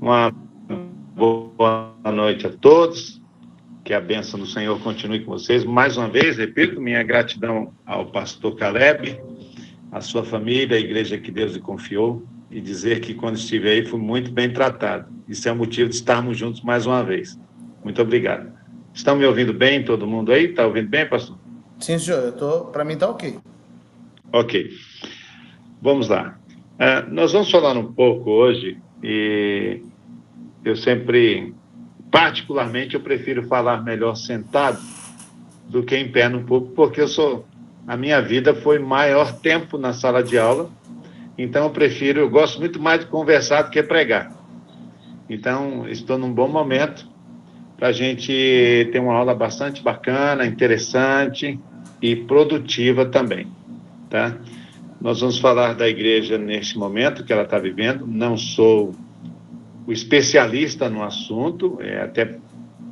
Uma boa noite a todos. Que a bênção do Senhor continue com vocês. Mais uma vez, repito, minha gratidão ao pastor Caleb, à sua família, à igreja que Deus lhe confiou, e dizer que quando estive aí fui muito bem tratado. Isso é o motivo de estarmos juntos mais uma vez. Muito obrigado. Estão me ouvindo bem, todo mundo aí? Está ouvindo bem, pastor? Sim, senhor. Para mim está ok. Ok. Vamos lá. Nós vamos falar um pouco hoje, e eu sempre, particularmente, eu prefiro falar melhor sentado do que em pé no púlpito, porque a minha vida foi maior tempo na sala de aula, então eu gosto muito mais de conversar do que pregar. Então, estou num bom momento para a gente ter uma aula bastante bacana, interessante e produtiva também, tá? Nós vamos falar da igreja neste momento que ela está vivendo. Não sou o especialista no assunto, é até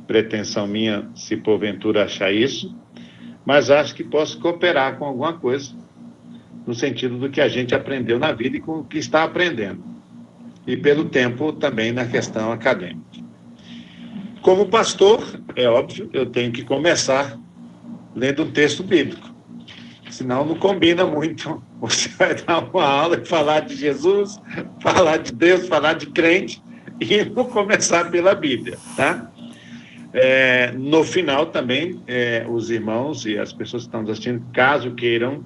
pretensão minha se porventura achar isso, mas acho que posso cooperar com alguma coisa no sentido do que a gente aprendeu na vida e com o que está aprendendo, e pelo tempo também na questão acadêmica. Como pastor, é óbvio, eu tenho que começar lendo um texto bíblico, senão não combina muito. Você vai dar uma aula e falar de Jesus, falar de Deus, falar de crente, e não começar pela Bíblia, tá? No final também, os irmãos e as pessoas que estão nos assistindo, caso queiram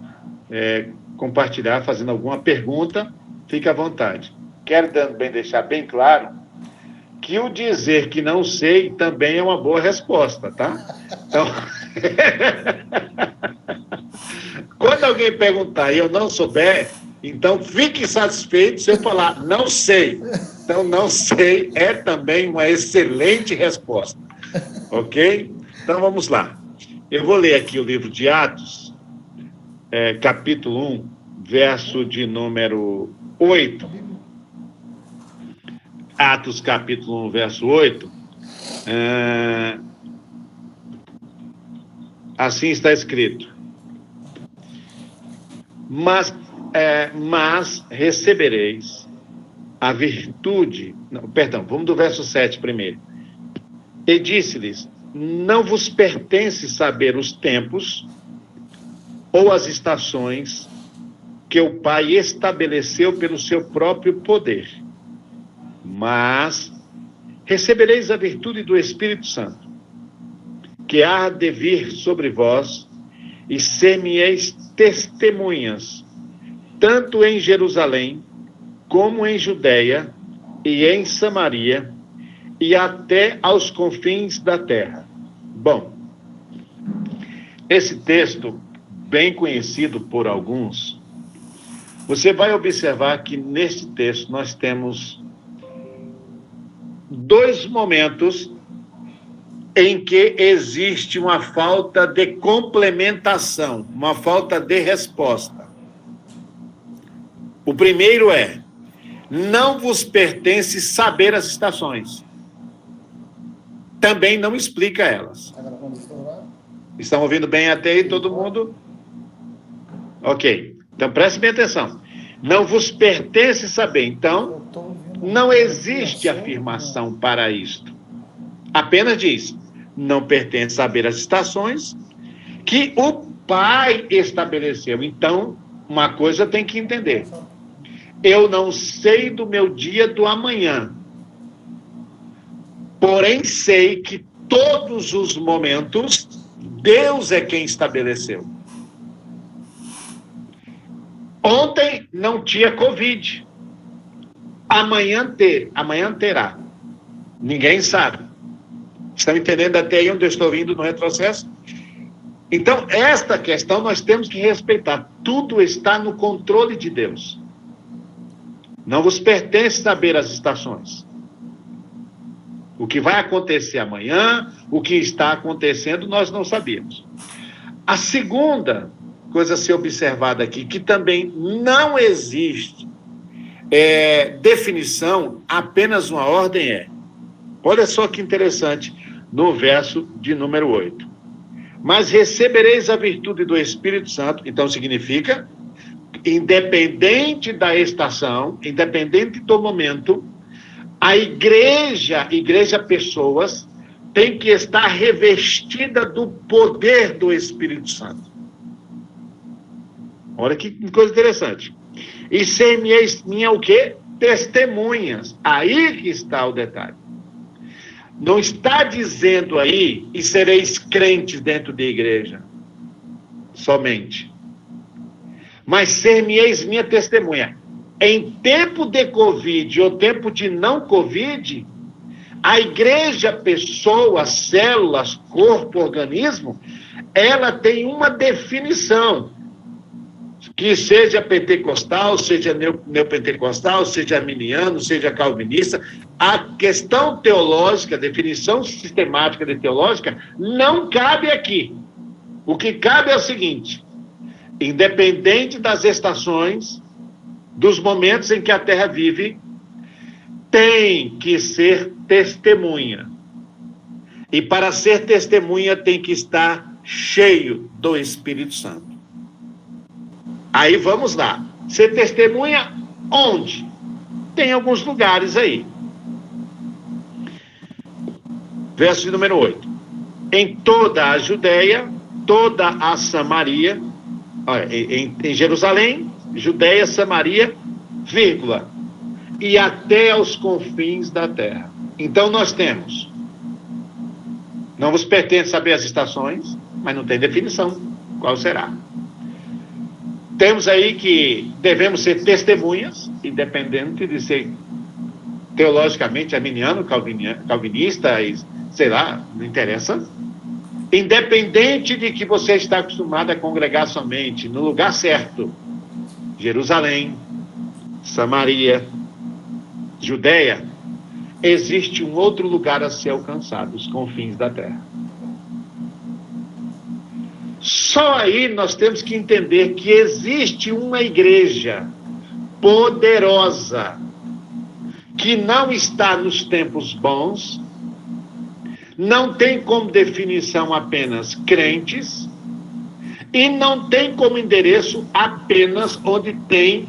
compartilhar, fazendo alguma pergunta, fique à vontade. Quero também deixar bem claro que o dizer que não sei também é uma boa resposta, tá? Então, quando alguém perguntar e eu não souber, então fique satisfeito se eu falar não sei. Então, não sei é também uma excelente resposta. Ok? Então, vamos lá. Eu vou ler aqui o livro de Atos, capítulo 1, verso de número 8. Atos, capítulo 1, verso 8. Assim está escrito. Mas recebereis a virtude... Não, perdão, vamos do verso 7 primeiro. E disse-lhes, não vos pertence saber os tempos ou as estações que o Pai estabeleceu pelo seu próprio poder. Mas recebereis a virtude do Espírito Santo, que há de vir sobre vós, e ser-me-eis testemunhas, tanto em Jerusalém, como em Judeia, e em Samaria, e até aos confins da terra. Bom, esse texto, bem conhecido por alguns, você vai observar que neste texto nós temos dois momentos em que existe uma falta de complementação, uma falta de resposta. O primeiro é, não vos pertence saber as estações. Também não explica elas. Estão ouvindo bem até aí, todo mundo? Ok. Então, preste bem atenção. Não vos pertence saber. Então, não existe afirmação para isto. Apenas diz, não pertence saber as estações que o Pai estabeleceu. Então, uma coisa tem que entender. Eu não sei do meu dia do amanhã. Porém, sei que todos os momentos, Deus é quem estabeleceu. Ontem não tinha Covid. Amanhã terá. Ninguém sabe. Estão entendendo até aí onde eu estou vindo no retrocesso? Então, esta questão nós temos que respeitar. Tudo está no controle de Deus. Não vos pertence saber as estações. O que vai acontecer amanhã, o que está acontecendo, nós não sabemos. A segunda coisa a ser observada aqui, que também não existe definição, apenas uma ordem olha só que interessante, no verso de número 8. Mas recebereis a virtude do Espírito Santo, então significa, independente da estação, independente do momento, A igreja pessoas, tem que estar revestida do poder do Espírito Santo. Olha que coisa interessante. E ser-me-eis minha o quê? Testemunhas. Aí que está o detalhe. Não está dizendo aí, e sereis crentes dentro da igreja, somente. Mas ser-me-eis minha testemunha. Em tempo de Covid ou tempo de não Covid, a igreja, pessoas, células, corpo, organismo, ela tem uma definição. Que seja pentecostal, seja neopentecostal, seja arminiano, seja calvinista, a questão teológica, a definição sistemática de teológica, não cabe aqui. O que cabe é o seguinte: independente das estações, dos momentos em que a Terra vive, tem que ser testemunha. E para ser testemunha tem que estar cheio do Espírito Santo. Aí vamos lá. Ser testemunha onde? Tem alguns lugares aí. Verso de número 8. Em toda a Judéia, toda a Samaria, em Jerusalém, Judéia, Samaria, vírgula, e até aos confins da terra. Então nós temos, não vos pertence saber as estações, mas não tem definição qual será. Temos aí que devemos ser testemunhas, independente de ser teologicamente arminiano, calvinista, sei lá, não interessa. Independente de que você está acostumado a congregar somente no lugar certo, Jerusalém, Samaria, Judéia, existe um outro lugar a ser alcançado, os confins da terra. Só aí nós temos que entender que existe uma igreja poderosa, que não está nos tempos bons, não tem como definição apenas crentes, e não tem como endereço apenas onde tem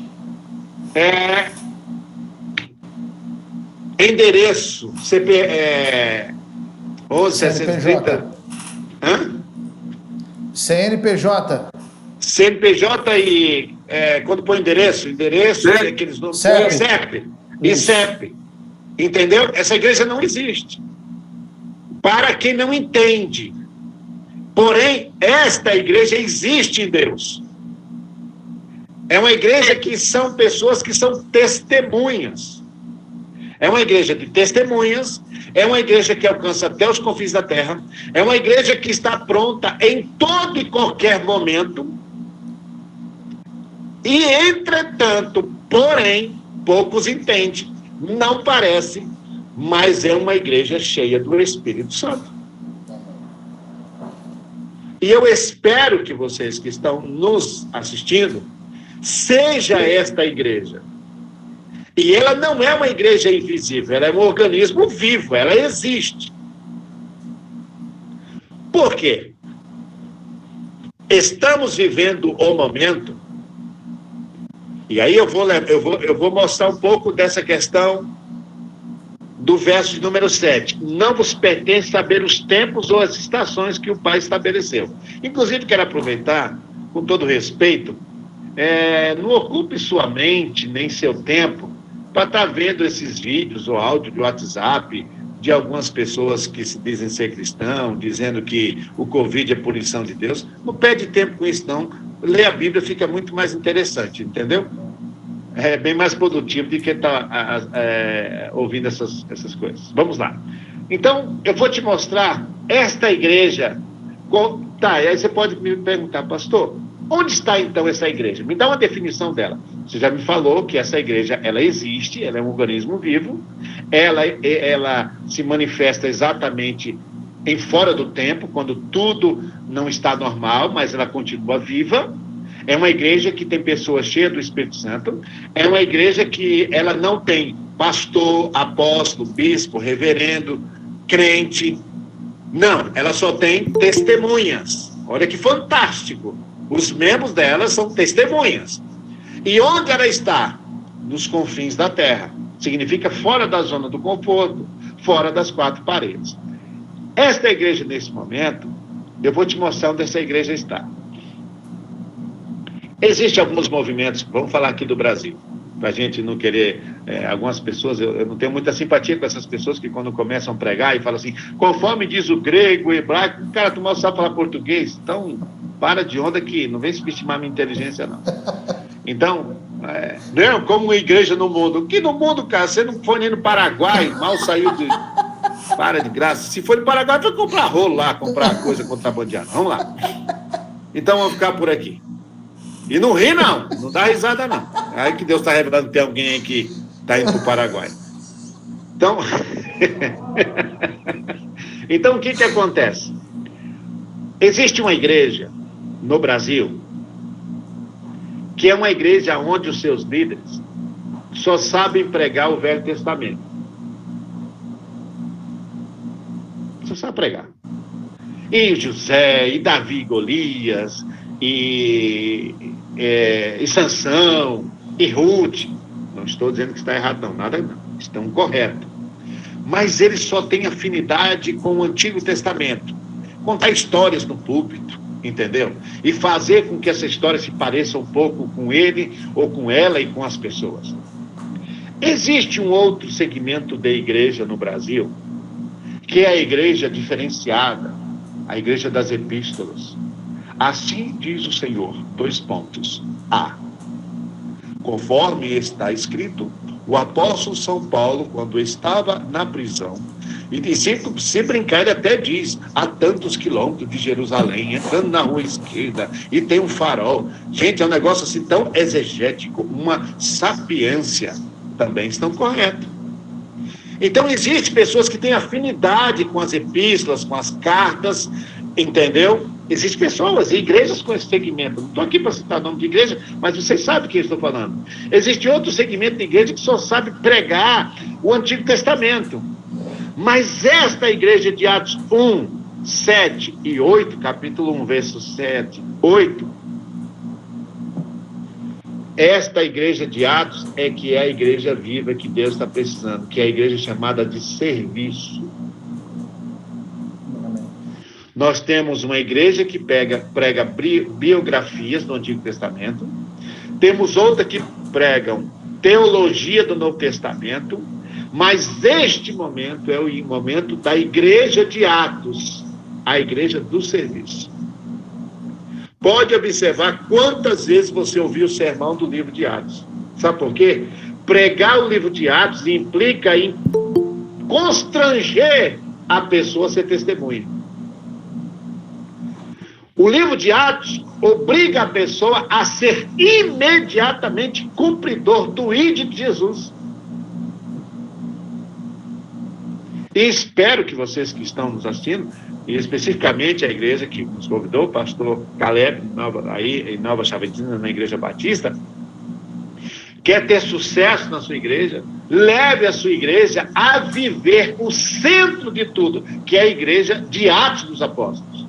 endereço CP 11730. Hã? CNPJ. CNPJ e quando põe endereço é aqueles nomes. CEP. E CEP. Entendeu? Essa igreja não existe. Para quem não entende. Porém, esta igreja existe em Deus. É uma igreja que são pessoas que são testemunhas. É uma igreja de testemunhas, é uma igreja que alcança até os confins da terra, é uma igreja que está pronta em todo e qualquer momento, e, entretanto, porém, poucos entendem, não parece, mas é uma igreja cheia do Espírito Santo. E eu espero que vocês que estão nos assistindo, seja esta igreja. E ela não é uma igreja invisível, ela é um organismo vivo, ela existe. Por quê? Estamos vivendo o momento, e aí eu vou mostrar um pouco dessa questão do verso de número 7. Não vos pertence saber os tempos ou as estações que o Pai estabeleceu. Inclusive, quero aproveitar, com todo respeito, não ocupe sua mente, nem seu tempo, para estar vendo esses vídeos ou áudio de WhatsApp de algumas pessoas que se dizem ser cristão, dizendo que o Covid é punição de Deus. Não perde tempo com isso, não. Ler a Bíblia fica muito mais interessante, entendeu? É bem mais produtivo do que estar ouvindo essas coisas. Vamos lá. Então, eu vou te mostrar esta igreja. Aí você pode me perguntar, pastor, onde está então essa igreja? Me dá uma definição dela. Você já me falou que essa igreja, ela existe, ela é um organismo vivo, ela se manifesta exatamente em fora do tempo, quando tudo não está normal, mas ela continua viva. É uma igreja que tem pessoas cheias do Espírito Santo. É uma igreja que ela não tem pastor, apóstolo, bispo, reverendo, crente. Não, ela só tem testemunhas. Olha que fantástico. Os membros dela são testemunhas. E onde ela está? Nos confins da terra. Significa fora da zona do conforto, fora das quatro paredes. Esta igreja, nesse momento, eu vou te mostrar onde essa igreja está. Existem alguns movimentos, vamos falar aqui do Brasil, para a gente não querer, algumas pessoas, eu não tenho muita simpatia com essas pessoas que quando começam a pregar e falam assim, conforme diz o grego, o hebraico, cara, tu mal sabe falar português, então para de onda que não vem subestimar minha inteligência, não. Então, não, como uma igreja no mundo. Que no mundo, cara? Você não foi nem no Paraguai, mal saiu de... Para de graça. Se for no Paraguai, vai comprar rolo lá, comprar coisa contrabandeada. Vamos lá. Então, vamos ficar por aqui. E não ri, não. Não dá risada, não. Aí que Deus está revelando que tem alguém aí que está indo para o Paraguai. Então, então, o que acontece? Existe uma igreja no Brasil que é uma igreja onde os seus líderes só sabem pregar o Velho Testamento. Só sabe pregar. E José, e Davi e Golias, e Sansão, e Ruth. Não estou dizendo que está errado, não. Nada não. Estão corretos. Mas eles só têm afinidade com o Antigo Testamento. Contar histórias no púlpito. Entendeu? E fazer com que essa história se pareça um pouco com ele, ou com ela e com as pessoas. Existe um outro segmento da igreja no Brasil, que é a igreja diferenciada, a igreja das epístolas. Assim diz o Senhor, : A. Conforme está escrito, o apóstolo São Paulo, quando estava na prisão, e se brincar, ele até diz, a tantos quilômetros de Jerusalém, entrando na rua esquerda, e tem um farol. Gente, é um negócio assim tão exegético, uma sapiência. Também estão corretos. Então, existem pessoas que têm afinidade com as epístolas, com as cartas, entendeu? Existem pessoas e igrejas com esse segmento. Não estou aqui para citar o nome de igreja, mas vocês sabem o que eu estou falando. Existe outro segmento de igreja que só sabe pregar o Antigo Testamento. Mas esta igreja de Atos 1, 7 e 8, capítulo 1, versos 7, 8, esta igreja de Atos é que é a igreja viva que Deus está precisando, que é a igreja chamada de serviço. Nós temos uma igreja que prega biografias do Antigo Testamento, temos outra que pregam teologia do Novo Testamento, mas este momento é o momento da igreja de Atos, a igreja do serviço. Pode observar quantas vezes você ouviu o sermão do livro de Atos. Sabe por quê? Pregar o livro de Atos implica em constranger a pessoa a ser testemunha. O livro de Atos obriga a pessoa a ser imediatamente cumpridor do ID de Jesus. E espero que vocês que estão nos assistindo, e especificamente a igreja que nos convidou, o pastor Caleb, em Nova Chaventina, na Igreja Batista, quer ter sucesso na sua igreja, leve a sua igreja a viver o centro de tudo, que é a igreja de Atos dos Apóstolos.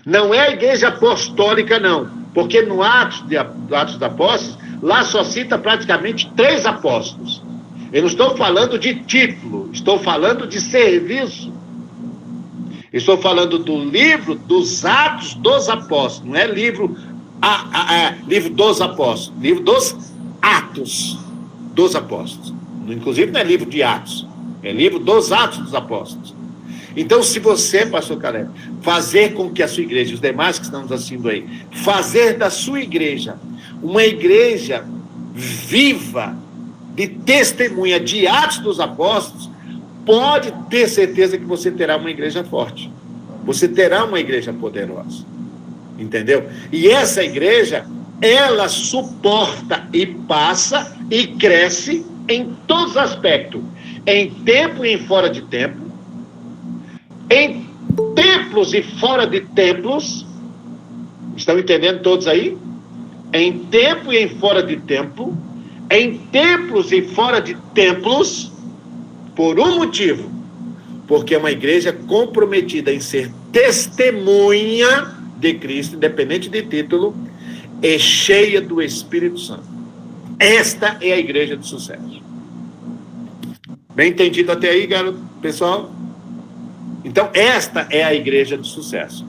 Não é a igreja apostólica, não, porque no Atos dos Apóstolos, lá só cita praticamente 3 apóstolos. Eu não estou falando de título, estou falando de serviço. Estou falando do livro dos Atos dos Apóstolos, não é livro dos Apóstolos, livro dos Atos dos Apóstolos. Inclusive não é livro de Atos, é livro dos Atos dos Apóstolos. Então, se você, pastor Caleb, fazer com que a sua igreja, os demais que estão nos assistindo aí, fazer da sua igreja uma igreja viva, de testemunha de Atos dos Apóstolos, pode ter certeza que você terá uma igreja forte. Você terá uma igreja poderosa. Entendeu? E essa igreja, ela suporta e passa e cresce em todos os aspectos. Em tempo e em fora de tempo. Em templos e fora de templos. Estão entendendo todos aí? Em tempo e em fora de tempo. Em templos e fora de templos, por um motivo, porque é uma igreja comprometida em ser testemunha de Cristo, independente de título, é cheia do Espírito Santo. Esta é a igreja de sucesso. Bem entendido até aí, garoto, pessoal? Então, esta é a igreja de sucesso.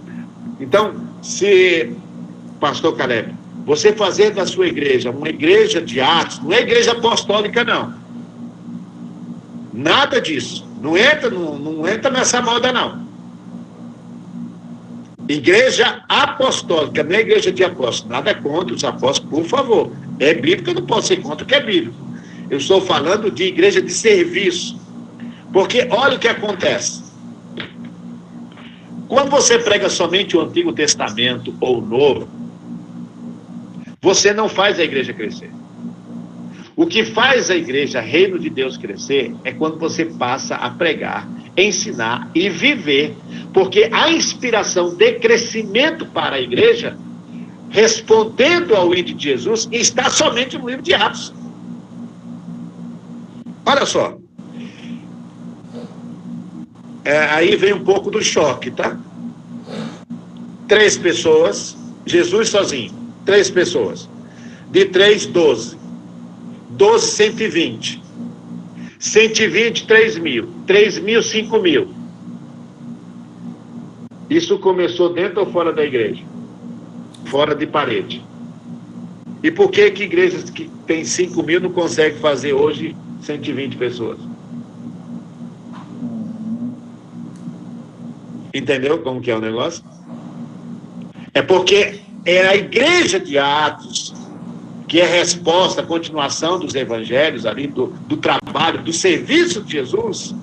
Então, se, pastor Caleb, você fazer da sua igreja uma igreja de Atos, não é igreja apostólica, não. Nada disso. Não entra nessa moda, não. Igreja apostólica, não é igreja de apóstolos. Nada contra os apóstolos, por favor. É bíblico, eu não posso ser contra o que é bíblico. Eu estou falando de igreja de serviço. Porque olha o que acontece. Quando você prega somente o Antigo Testamento ou o Novo, você não faz a igreja crescer. O que faz a igreja Reino de Deus crescer é quando você passa a pregar, ensinar e viver. Porque a inspiração de crescimento para a igreja, respondendo ao ID de Jesus, está somente no livro de Atos. Olha só. Aí vem um pouco do choque, tá? 3 pessoas, Jesus sozinho, 3 pessoas. De 3, 12. 12, 120. 120, 3 mil. 3 mil, 5 mil. Isso começou dentro ou fora da igreja? Fora de parede. E por que igrejas que tem 5 mil não conseguem fazer hoje 120 pessoas? Entendeu como que é o negócio? É porque é a igreja de Atos que é resposta, a continuação dos evangelhos ali, do trabalho, do serviço de Jesus.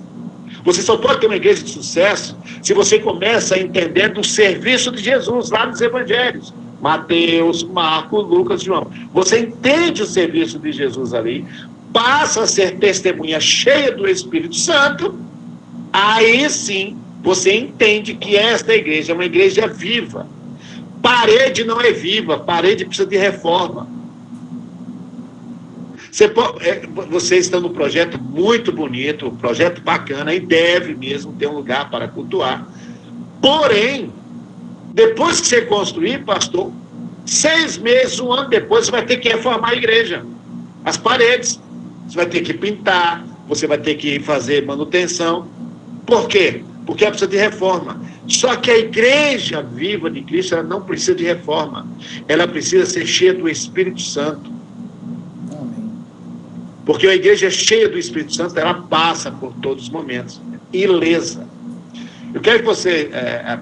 Você só pode ter uma igreja de sucesso se você começa a entender do serviço de Jesus lá nos evangelhos. Mateus, Marcos, Lucas, João. Você entende o serviço de Jesus ali, passa a ser testemunha cheia do Espírito Santo, aí sim você entende que esta igreja é uma igreja viva. Parede não é viva, parede precisa de reforma. Vocês estão num projeto muito bonito, um projeto bacana, e deve mesmo ter um lugar para cultuar. Porém, depois que você construir, pastor, 6 meses, 1 ano depois, você vai ter que reformar a igreja. As paredes. Você vai ter que pintar, você vai ter que fazer manutenção. Por quê? Porque ela precisa de reforma. Só que a igreja viva de Cristo, ela não precisa de reforma. Ela precisa ser cheia do Espírito Santo. Porque a igreja cheia do Espírito Santo, ela passa por todos os momentos, ilesa. Eu quero que você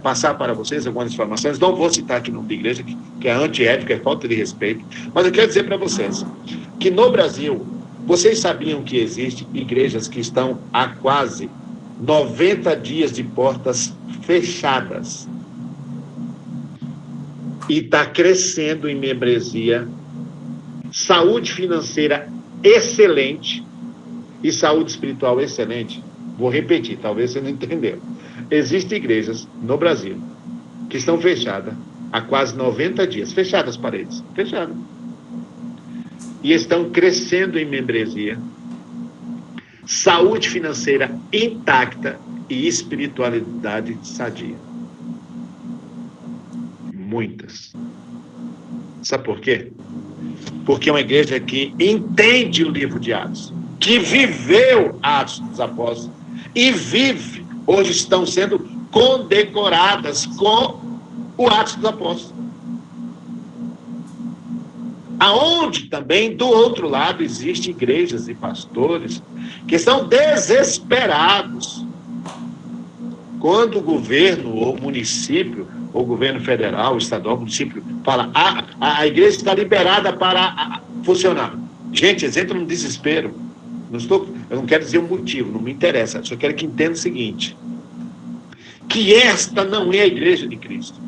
passar para vocês algumas informações. Não vou citar aqui o nome da igreja, que é antiética, é falta de respeito. Mas eu quero dizer para vocês que no Brasil, vocês sabiam que existem igrejas que estão há quase 90 dias de portas fechadas. E está crescendo em membresia, saúde financeira excelente e saúde espiritual excelente. Vou repetir, talvez você não entendeu. Existem igrejas no Brasil que estão fechadas há quase 90 dias, fechadas as paredes, fechadas. E estão crescendo em membresia, saúde financeira intacta e espiritualidade sadia. Muitas. Sabe por quê? Porque é uma igreja que entende o livro de Atos, que viveu Atos dos Apóstolos e vive. Hoje estão sendo condecoradas com o Atos dos Apóstolos. Aonde também, do outro lado, existem igrejas e pastores que são desesperados quando o governo ou o município, ou o governo federal, estadual, município, fala, a igreja está liberada para funcionar. Gente, eles entram no desespero. Eu não quero dizer o motivo, não me interessa. Só quero que entenda o seguinte, que esta não é a igreja de Cristo.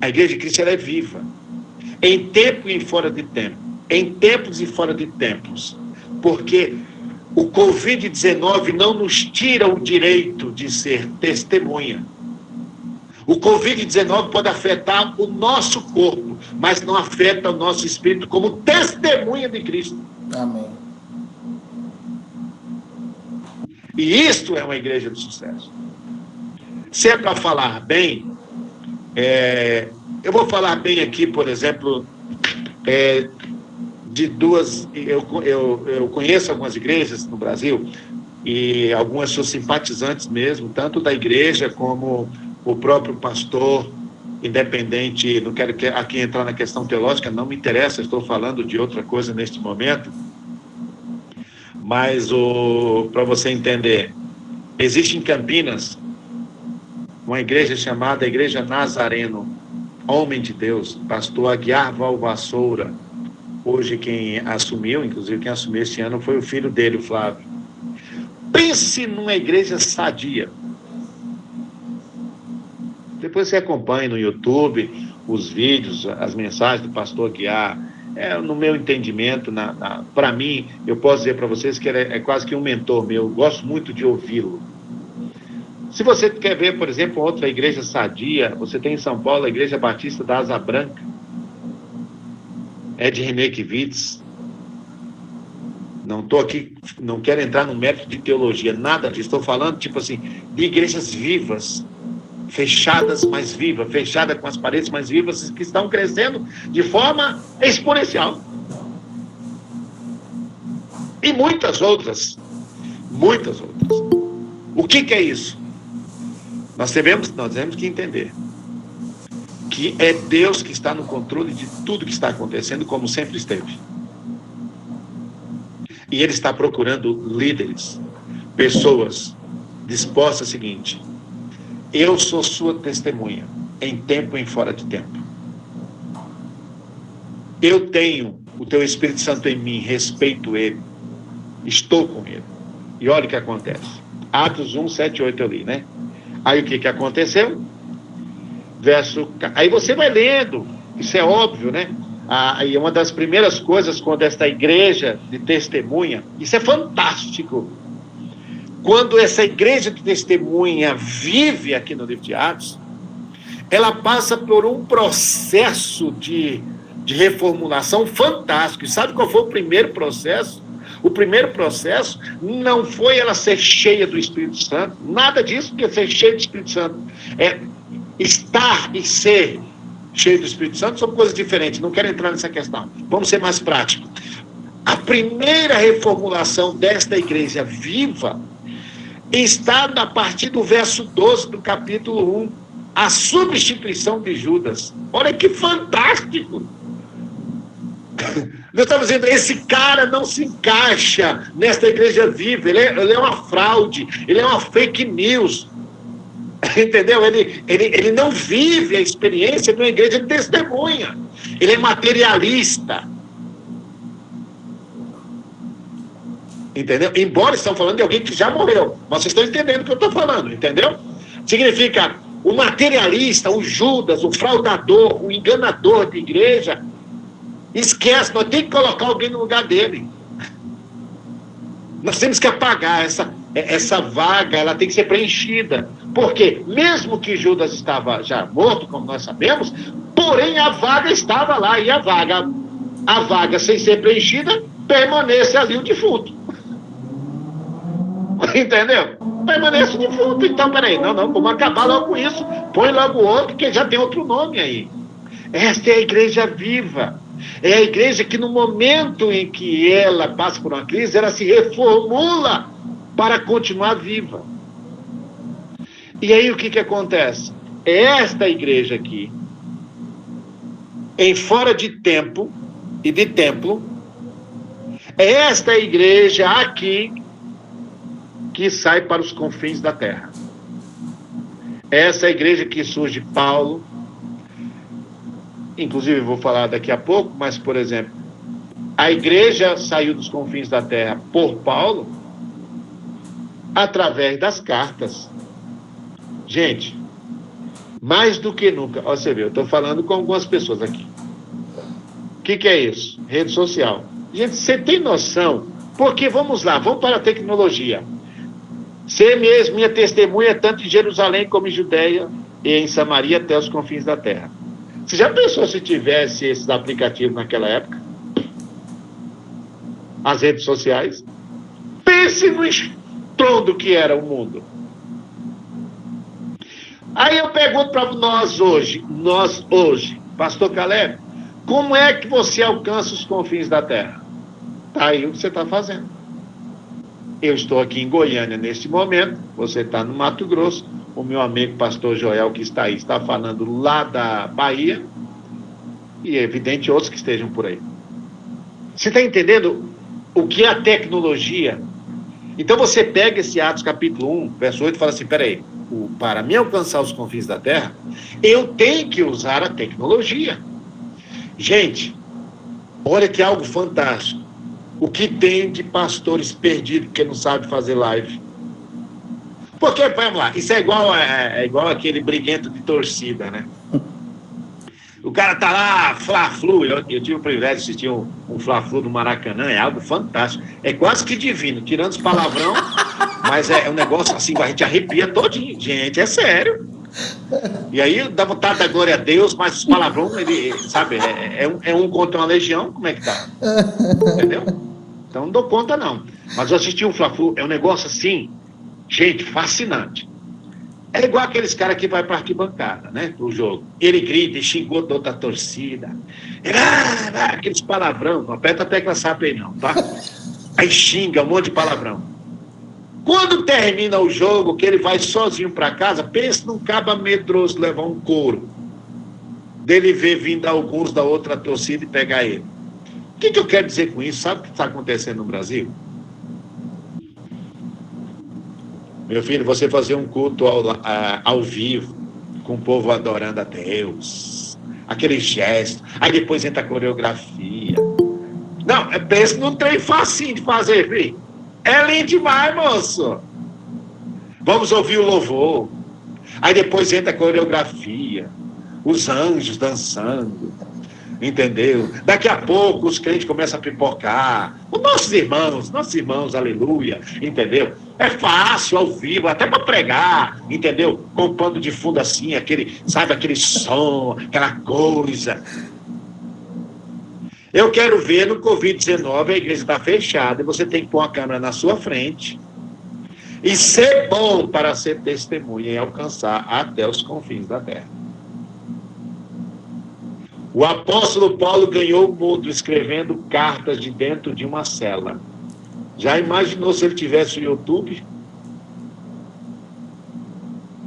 A igreja de Cristo, ela é viva. Em tempo e fora de tempo. Em tempos e fora de tempos. Porque o Covid-19 não nos tira o direito de ser testemunha. O Covid-19 pode afetar o nosso corpo, mas não afeta o nosso espírito como testemunha de Cristo. Amém. E isto é uma igreja de sucesso. Se é para falar bem, eu vou falar bem aqui, por exemplo, de duas... Eu conheço algumas igrejas no Brasil, e algumas são simpatizantes mesmo, tanto da igreja como o próprio pastor, independente, não quero aqui entrar na questão teológica, não me interessa, estou falando de outra coisa neste momento, mas para você entender, existe em Campinas uma igreja chamada Igreja Nazareno, homem de Deus, pastor Aguiar Valvassoura. Hoje quem assumiu, inclusive quem assumiu este ano, foi o filho dele, o Flávio. Pense numa igreja sadia. Depois você acompanha no YouTube os vídeos, as mensagens do pastor Aguiar. No meu entendimento, para mim, eu posso dizer para vocês que ele é quase que um mentor meu. Eu gosto muito de ouvi-lo. Se você quer ver, por exemplo, outra igreja sadia, você tem em São Paulo a Igreja Batista da Asa Branca, de René Kivitz. Não estou aqui, não quero entrar no mérito de teologia, nada disso. Estou falando, tipo assim, de igrejas vivas, fechadas, mas vivas, fechadas com as paredes mais vivas, que estão crescendo de forma exponencial. E muitas outras. Muitas outras. O que é isso? Nós temos que entender que é Deus que está no controle de tudo que está acontecendo, como sempre esteve. E Ele está procurando líderes, pessoas dispostas ao seguinte: eu sou sua testemunha, em tempo e em fora de tempo. Eu tenho o teu Espírito Santo em mim, respeito Ele, estou com Ele. E olha o que acontece. Atos 1, 7, 8 eu li, né? Aí o que aconteceu? Aí você vai lendo, isso é óbvio, né? E uma das primeiras coisas, quando esta igreja de testemunha, isso é fantástico, quando essa igreja de testemunha vive aqui no livro de Atos, ela passa por um processo de reformulação fantástico. E sabe qual foi o primeiro processo? O primeiro processo não foi ela ser cheia do Espírito Santo, nada disso, porque ser cheia do Espírito Santo estar e ser cheio do Espírito Santo são coisas diferentes, não quero entrar nessa questão, vamos ser mais práticos. A primeira reformulação desta igreja viva está a partir do verso 12 do capítulo 1, a substituição de Judas. Olha que fantástico! Nós estamos dizendo, esse cara não se encaixa nesta igreja viva, ele é uma fraude, ele é uma fake news, entendeu? Ele não vive a experiência de uma igreja de testemunha, ele é materialista, entendeu? Embora estamos falando de alguém que já morreu, mas vocês estão entendendo o que eu estou falando, entendeu? Significa, o materialista, o Judas, o fraudador, o enganador de igreja, esquece, nós temos que colocar alguém no lugar dele. Nós temos que apagar essa vaga, ela tem que ser preenchida. Porque, mesmo que Judas estava já morto, como nós sabemos, porém a vaga estava lá, e a vaga sem ser preenchida, permanece ali o defunto. Entendeu? Permanece o defunto. Então, peraí, não, vamos acabar logo com isso. Põe logo outro, que já tem outro nome aí. Esta é a igreja viva. É a igreja que no momento em que ela passa por uma crise, ela se reformula para continuar viva. E aí o que acontece? Esta igreja aqui, em fora de tempo e de templo, é esta igreja aqui que sai para os confins da terra. Essa é a igreja que surge Paulo. Inclusive, vou falar daqui a pouco, mas, por exemplo, a igreja saiu dos confins da terra por Paulo através das cartas. Gente, mais do que nunca, ó, você vê, eu estou falando com algumas pessoas aqui. O que é isso? Rede social. Gente, você tem noção? Porque, vamos lá, vamos para a tecnologia. Ser mesmo minha testemunha tanto em Jerusalém como em Judeia e em Samaria até os confins da terra. Você já pensou se tivesse esses aplicativos naquela época? As redes sociais? Pense no estrondo que era o mundo. Aí eu pergunto para nós hoje, Pastor Caleb, Como é que você alcança os confins da terra? Tá aí o que você está fazendo. Eu estou aqui em Goiânia neste momento, você está no Mato Grosso, o meu amigo pastor Joel, que está aí, está falando lá da Bahia, e é evidente outros que estejam por aí. Você está entendendo o que é a tecnologia? Então você pega esse Atos capítulo 1, verso 8 e fala assim, peraí, para me alcançar os confins da terra, eu tenho que usar a tecnologia. Gente, olha que algo fantástico. O que tem de pastores perdidos que não sabe fazer live? Porque, vamos lá, isso é igual aquele briguento de torcida, né? O cara tá lá, Fla-Flu, eu tive o privilégio de assistir um Fla-Flu do Maracanã, é algo fantástico. É quase que divino, tirando os palavrão, mas é um negócio assim, a gente arrepia todinho. Gente, é sério. E aí dá vontade da glória a Deus, mas os palavrão, ele, sabe, é um contra uma legião, como é que tá? Entendeu? Então não dou conta, não. Mas eu assisti um Fla-Flu, é um negócio assim, gente, fascinante. É igual aqueles caras que vai para arquibancada, né, pro jogo. Ele grita e xingou toda a torcida. Aqueles palavrão, não aperta a tecla SAP aí não, tá? Aí xinga um monte de palavrão. Quando termina o jogo, que ele vai sozinho para casa, pensa num caba medroso levar um couro. Dele ver vindo alguns da outra torcida e pegar ele. O que eu quero dizer com isso? Sabe o que está acontecendo no Brasil? Meu filho, você fazer um culto ao vivo, com o povo adorando a Deus, aquele gesto, aí depois entra a coreografia. Não, pensa num trem facinho de fazer, filho. É lindo demais, moço. Vamos ouvir o louvor. Aí depois entra a coreografia, os anjos dançando, entendeu? Daqui a pouco os crentes começam a pipocar. Os nossos irmãos, aleluia, entendeu? É fácil, ao vivo, até para pregar, entendeu? Com o pano de fundo assim, aquele som, aquela coisa. Eu quero ver no Covid-19, a igreja está fechada, e você tem que pôr uma câmera na sua frente e ser bom para ser testemunha e alcançar até os confins da terra. O apóstolo Paulo ganhou o mundo escrevendo cartas de dentro de uma cela. Já imaginou se ele tivesse o YouTube?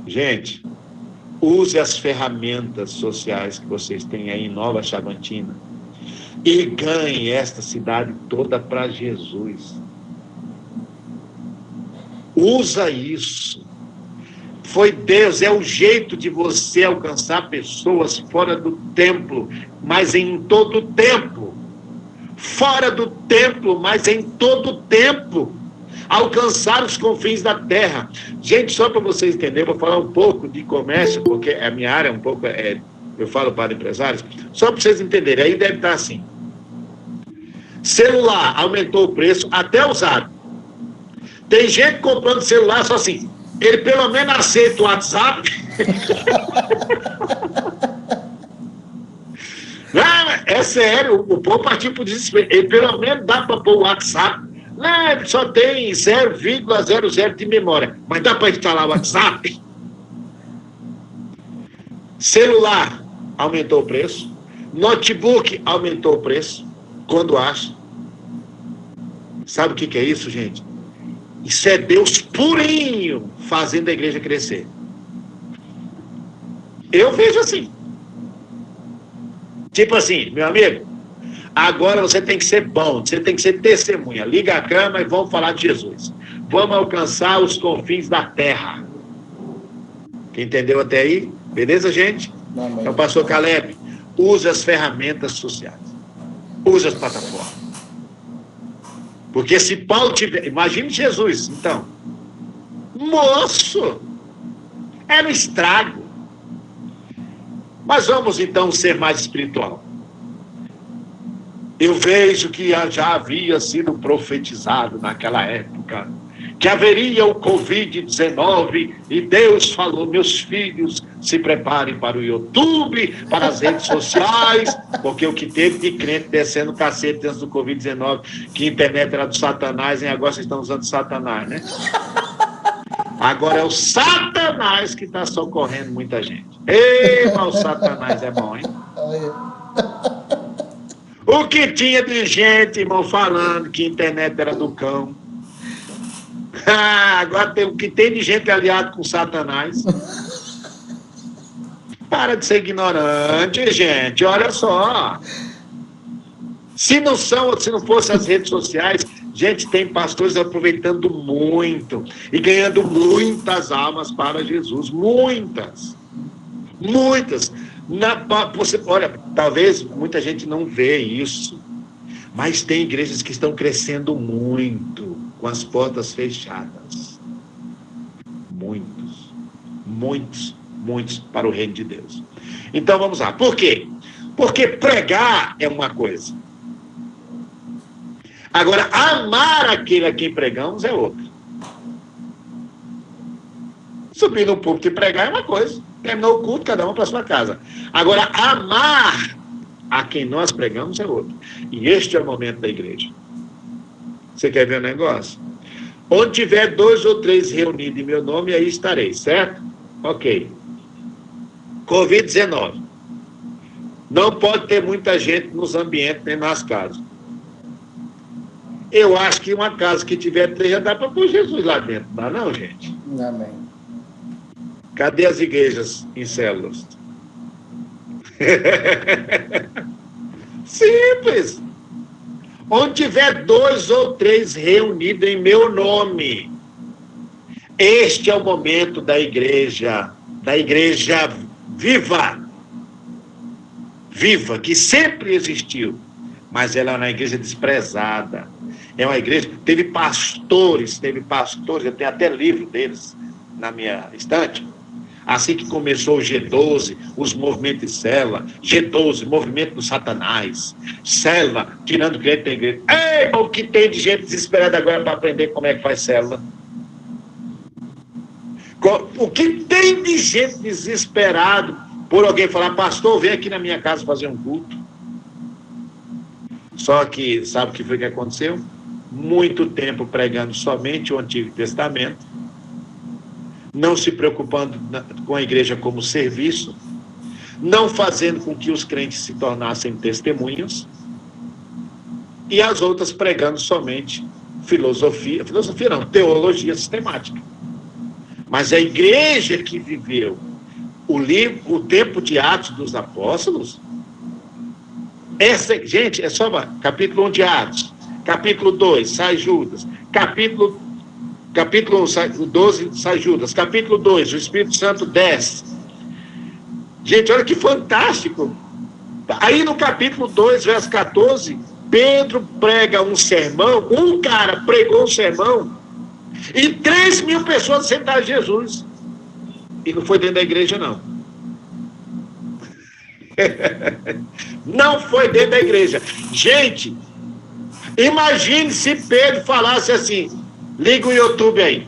Gente, use as ferramentas sociais que vocês têm aí em Nova Chavantina e ganhe esta cidade toda para Jesus. Usa isso. Foi Deus, é o jeito de você alcançar pessoas fora do templo, mas em todo o tempo. Fora do templo, mas em todo o tempo. Alcançar os confins da terra. Gente, só para vocês entenderem, vou falar um pouco de comércio, porque a minha área é um pouco, eu falo para empresários, só para vocês entenderem, aí deve estar assim. Celular aumentou o preço, até usado. Tem gente comprando celular só assim, ele pelo menos aceita o WhatsApp. É sério, o povo partiu para o desespero. Ele pelo menos dá para pôr o WhatsApp. Não, ele só tem 0,00 de memória. Mas dá para instalar o WhatsApp? Celular aumentou o preço. Notebook aumentou o preço. Quando acha. Sabe o que é isso, gente? Isso é Deus purinho fazendo a igreja crescer. Eu vejo assim. Tipo assim, meu amigo, agora você tem que ser bom, você tem que ser testemunha. Liga a câmera e vamos falar de Jesus. Vamos alcançar os confins da terra. Quem entendeu até aí? Beleza, gente? Então, pastor Caleb, use as ferramentas sociais. Use as plataformas. Porque se Paulo tiver... Imagine Jesus, então. Moço! Era um estrago. Mas vamos, então, ser mais espiritual. Eu vejo que já havia sido profetizado naquela época que haveria o Covid-19 e Deus falou, meus filhos, se preparem para o YouTube, para as redes sociais, porque o que teve de crente descendo cacete antes do Covid-19, que a internet era do Satanás, e agora vocês estão usando Satanás, né? Agora é o Satanás que está socorrendo muita gente. Ei, mas o Satanás é bom, hein? O que tinha de gente, irmão, falando que a internet era do cão. Agora tem o que tem de gente aliado com Satanás. Para de ser ignorante, gente. Olha só. Se não fossem as redes sociais, gente, tem pastores aproveitando muito e ganhando muitas almas para Jesus. Muitas. Muitas. Olha, talvez muita gente não vê isso, mas tem igrejas que estão crescendo muito, com as portas fechadas. Muitos para o reino de Deus. Então vamos lá. Por quê? Porque pregar é uma coisa. Agora, amar aquele a quem pregamos é outra. Subir no púlpito e pregar é uma coisa. Terminou o culto, cada um para sua casa. Agora, amar a quem nós pregamos é outra. E este é o momento da igreja. Você quer ver o negócio? Onde tiver 2 ou 3 reunidos em meu nome, aí estarei, certo? Ok. Covid-19. Não pode ter muita gente nos ambientes nem nas casas. Eu acho que uma casa que tiver 3 já dá para pôr Jesus lá dentro. Não dá não, gente? Amém. Cadê as igrejas em células? Simples. Onde tiver 2 ou 3 reunidos em meu nome. Este é o momento da igreja viva, que sempre existiu, mas ela é uma igreja desprezada. É uma igreja, teve pastores, eu tenho até livro deles na minha estante. Assim que começou o G12, os movimentos de célula, G12, movimento do Satanás, célula, tirando crente da igreja. Ei, o que tem de gente desesperada agora para aprender como é que faz célula? O que tem de gente desesperado por alguém falar, pastor, vem aqui na minha casa fazer um culto. Só que, sabe o que foi que aconteceu? Muito tempo pregando somente o Antigo Testamento, não se preocupando com a igreja como serviço, não fazendo com que os crentes se tornassem testemunhas, e as outras pregando somente teologia sistemática. Mas a igreja que viveu o tempo de Atos dos Apóstolos, gente, é só capítulo 1 de Atos, capítulo 2, sai Judas, capítulo 1, sai 12, sai Judas, capítulo 2, o Espírito Santo desce. Gente, olha que fantástico. Aí no capítulo 2, verso 14, Pedro prega um sermão, um cara pregou um sermão, e 3.000 pessoas aceitaram Jesus. E não foi dentro da igreja, não. Não foi dentro da igreja. Gente, imagine se Pedro falasse assim, liga o YouTube aí.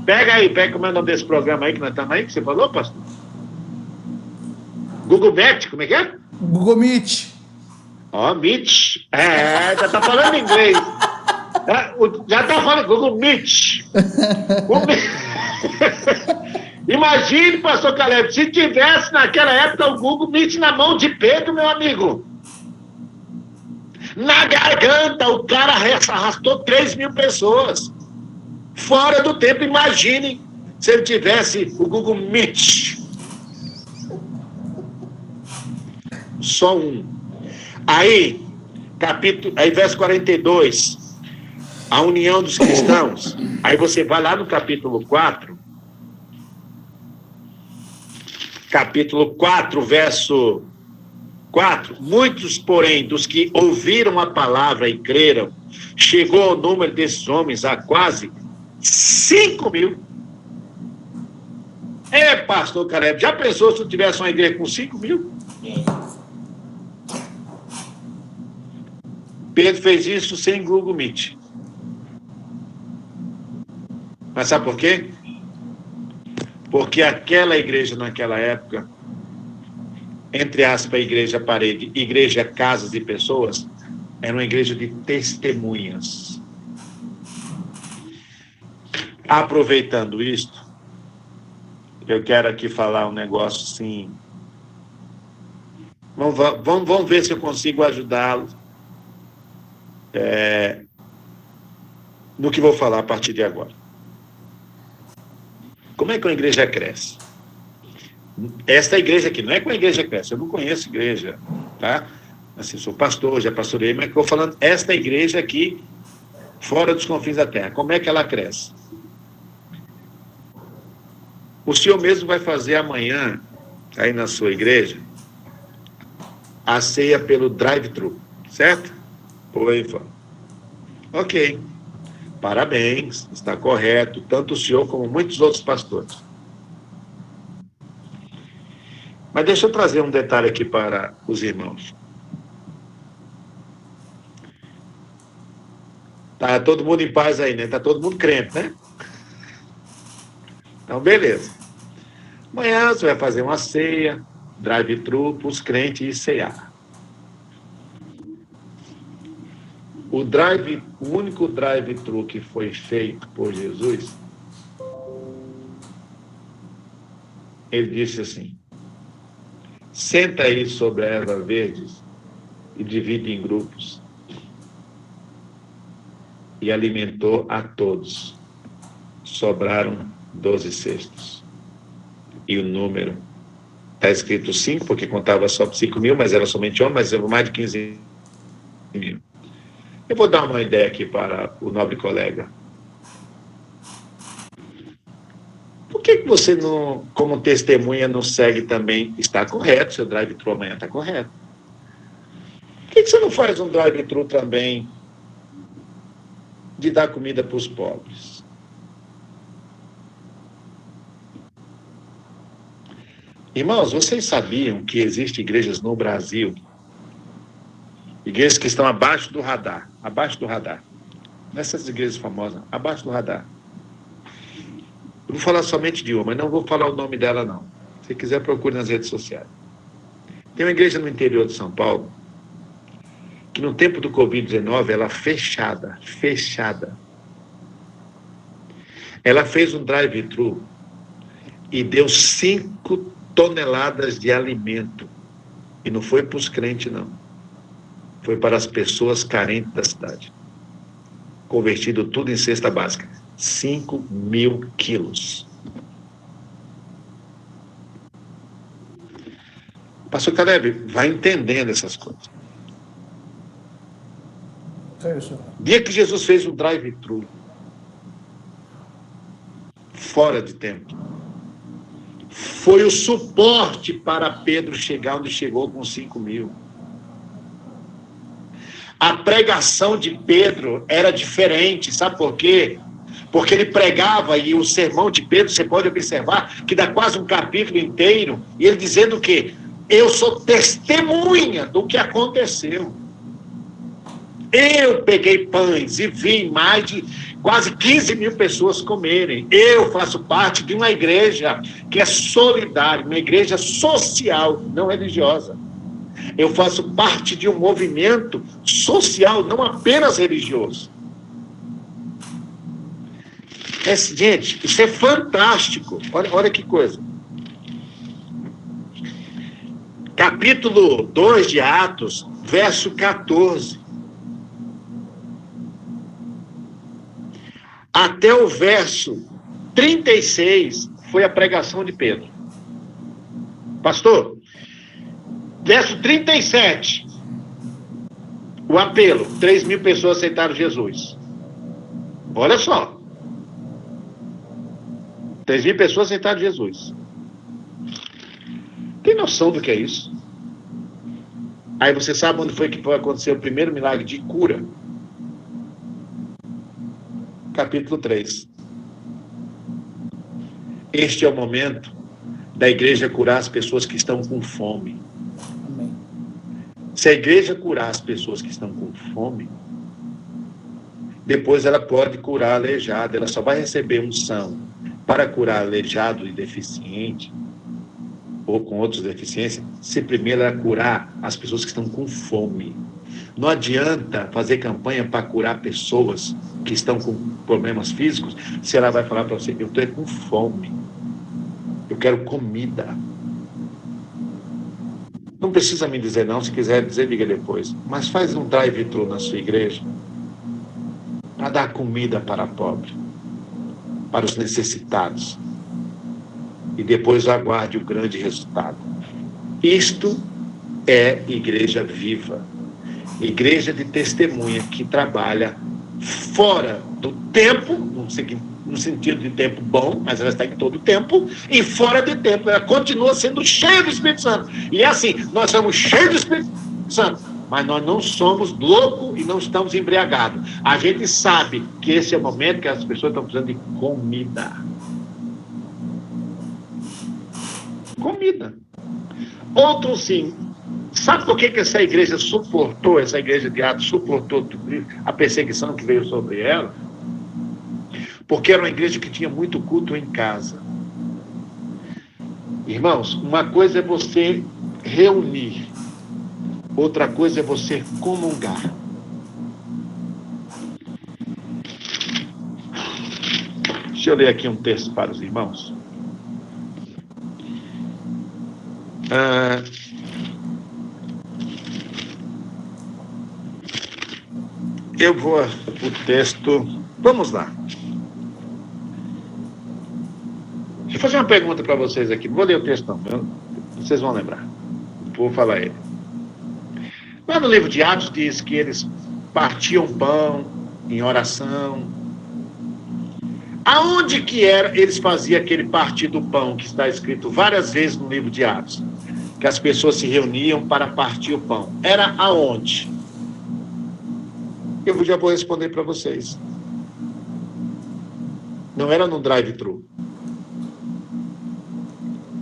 Pega como é o nome desse programa aí que nós estamos aí, que você falou, pastor? Google Meet, como é que é? Google Meet. Meet. Já tá falando inglês. Já tá falando Google Meet. Imagine, pastor Caleb, se tivesse naquela época o Google Meet na mão de Pedro, meu amigo. Na garganta, o cara arrastou 3.000 pessoas. Fora do tempo, imagine se ele tivesse o Google Meet. Só um. Aí, verso 42, a união dos cristãos. Aí você vai lá no capítulo 4, verso 4. Muitos, porém, dos que ouviram a palavra e creram, chegou ao número desses homens a quase 5.000. Pastor Caleb, já pensou se eu tivesse uma igreja com 5.000? Pedro fez isso sem Google Meet. Mas sabe por quê? Porque aquela igreja naquela época, entre aspas, igreja parede, igreja casas de pessoas, era uma igreja de testemunhas. Aproveitando isto, eu quero aqui falar um negócio assim, Vamos ver se eu consigo ajudá-los no que vou falar a partir de agora. Como é que uma igreja cresce? Esta igreja aqui, não é que uma igreja cresce, eu não conheço igreja, tá? Assim, sou pastor, já pastorei, mas estou falando esta igreja aqui, fora dos confins da terra. Como é que ela cresce? O senhor mesmo vai fazer amanhã, aí na sua igreja, a ceia pelo drive-thru, certo? Oi, Ivan. Ok. Parabéns, está correto, tanto o senhor como muitos outros pastores. Mas deixa eu trazer um detalhe aqui para os irmãos. Tá todo mundo em paz aí, né? Tá todo mundo crente, né? Então, beleza. Amanhã você vai fazer uma ceia, drive-thru, para os crentes e cear. O único drive-thru que foi feito por Jesus, ele disse assim: senta aí sobre a erva verdes e divide em grupos. E alimentou a todos. Sobraram 12 cestos. E o número, está escrito 5, porque contava só 5 mil, mas era somente homem, mas era mais de 15 mil. Eu vou dar uma ideia aqui para o nobre colega. Por que você, não, como testemunha, não segue também? Está correto, seu drive-thru amanhã está correto. Por que você não faz um drive-thru também de dar comida para os pobres? Irmãos, vocês sabiam que existem igrejas no Brasil, igrejas que estão abaixo do radar, nessas igrejas famosas, abaixo do radar. Eu vou falar somente de uma, mas não vou falar o nome dela, não. Se quiser, procure nas redes sociais. Tem uma igreja no interior de São Paulo, que no tempo do Covid-19, ela fechada. Ela fez um drive-thru e deu 5 toneladas de alimento. E não foi para os crentes, não. Foi para as pessoas carentes da cidade. Convertido tudo em cesta básica. 5.000 quilos. Pastor Caleb, vai entendendo essas coisas. É isso. Dia que Jesus fez um drive-thru, fora de tempo, foi o suporte para Pedro chegar onde chegou com 5 mil. A pregação de Pedro era diferente, sabe por quê? Porque ele pregava, e o sermão de Pedro, você pode observar, que dá quase um capítulo inteiro, e ele dizendo o quê? Eu sou testemunha do que aconteceu. Eu peguei pães e vi mais de quase 15 mil pessoas comerem. Eu faço parte de uma igreja que é solidária, uma igreja social, não religiosa. Eu faço parte de um movimento social, não apenas religioso. Gente, isso é fantástico. Olha que coisa. Capítulo 2 de Atos, verso 14. Até o verso 36 foi a pregação de Pedro. Pastor, verso 37, o apelo, 3.000 pessoas aceitaram Jesus. Olha só. 3.000 pessoas aceitaram Jesus. Tem noção do que é isso? Aí você sabe onde foi que foi acontecer o primeiro milagre de cura? Capítulo 3. Este é o momento da igreja curar as pessoas que estão com fome. Amém. Se a igreja curar as pessoas que estão com fome, depois ela pode curar aleijado. Ela só vai receber unção para curar aleijado e deficiente, ou com outras deficiências, se primeiro ela curar as pessoas que estão com fome. Não adianta fazer campanha para curar pessoas que estão com problemas físicos, se ela vai falar para você, eu estou com fome, eu quero comida. Não precisa me dizer não, se quiser dizer, diga depois. Mas faz um drive-thru na sua igreja para dar comida para pobre, para os necessitados. E depois aguarde o grande resultado. Isto é igreja viva. Igreja de testemunha que trabalha fora do tempo, no sentido de tempo bom, mas ela está em todo o tempo, e fora de tempo. Ela continua sendo cheia do Espírito Santo. E é assim, nós somos cheios do Espírito Santo, mas nós não somos loucos e não estamos embriagados. A gente sabe que esse é o momento que as pessoas estão precisando de comida. Comida. Outro sim. Sabe por que essa igreja suportou, essa igreja de Atos suportou a perseguição que veio sobre ela? Porque era uma igreja que tinha muito culto em casa. Irmãos, uma coisa é você reunir, outra coisa é você comungar. Deixa eu ler aqui um texto para os irmãos. Eu vou o texto. Vamos lá. Deixa eu fazer uma pergunta para vocês aqui. Não vou ler o texto, não. Vocês vão lembrar. Vou falar ele. Lá no livro de Atos diz que eles partiam pão em oração. Aonde que era eles faziam aquele partir do pão que está escrito várias vezes no livro de Atos? Que as pessoas se reuniam para partir o pão. Era aonde? Eu já vou responder para vocês. Não era no drive-thru.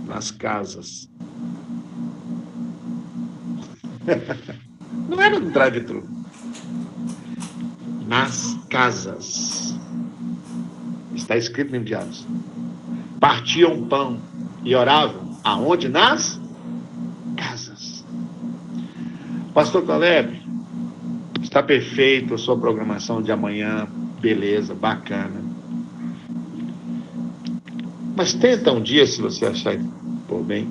Nas casas. Não era no drive-thru. Nas casas. Está escrito no livro de Atos. Partiam pão e oravam. Aonde? Nas casas. Pastor Caleb, está perfeito a sua programação de amanhã. Beleza, bacana. Mas tenta um dia, se você achar por bem.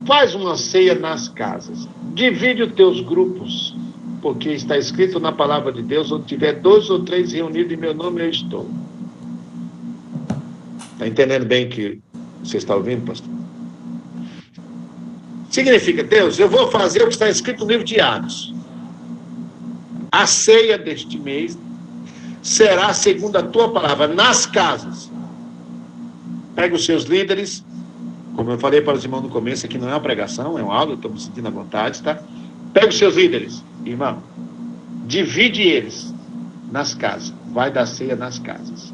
Faz uma ceia nas casas. Divide os teus grupos. Porque está escrito na palavra de Deus, onde tiver 2 ou 3 reunidos em meu nome, eu estou. Está entendendo bem o que você está ouvindo, pastor? Significa, Deus, eu vou fazer o que está escrito no livro de Atos. A ceia deste mês será segundo a tua palavra, nas casas. Pega os seus líderes, como eu falei para os irmãos no começo, aqui não é uma pregação, é uma aula, eu estou me sentindo à vontade, tá? Pega os seus líderes, irmão, divide eles nas casas, vai dar ceia nas casas.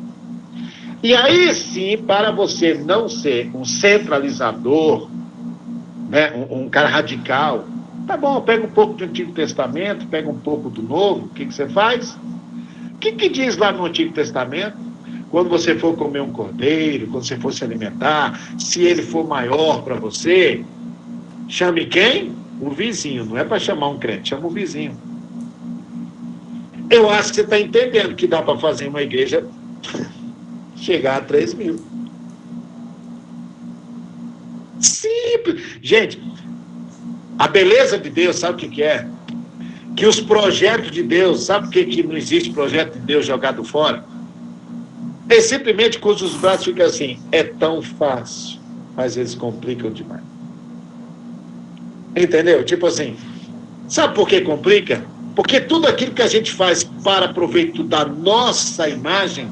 E aí sim, para você não ser um centralizador, né, um cara radical, tá bom, pega um pouco do Antigo Testamento, pega um pouco do Novo, o que você faz? O que diz lá no Antigo Testamento? Quando você for comer um cordeiro, quando você for se alimentar, se ele for maior para você, chame quem? O vizinho, não é para chamar um crente, chama o vizinho. Eu acho que você está entendendo que dá para fazer uma igreja chegar a 3 mil. Simples. Gente, a beleza de Deus, sabe o que é? Que os projetos de Deus, sabe por que não existe projeto de Deus jogado fora? Eles simplesmente cruzam os braços e ficam assim, é tão fácil, mas eles complicam demais. Entendeu? Tipo assim, sabe por que complica? Porque tudo aquilo que a gente faz para proveito da nossa imagem,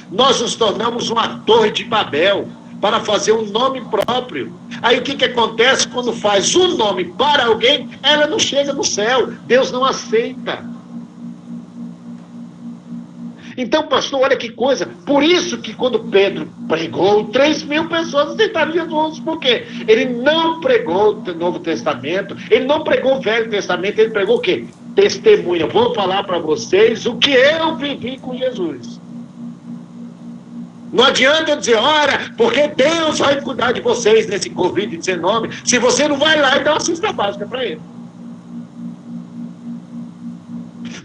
nós nos tornamos uma torre de Babel, para fazer um nome próprio. Aí o que acontece quando faz um nome para alguém? Ela não chega no céu, Deus não aceita. Então, pastor, olha que coisa. Por isso que quando Pedro pregou, 3 mil pessoas aceitaram Jesus. Por quê? Ele não pregou o Novo Testamento, ele não pregou o Velho Testamento, ele pregou o quê? Testemunha. Vou falar para vocês o que eu vivi com Jesus. Não adianta eu dizer, ora, porque Deus vai cuidar de vocês nesse Covid-19, se você não vai lá e dá uma cesta básica para ele.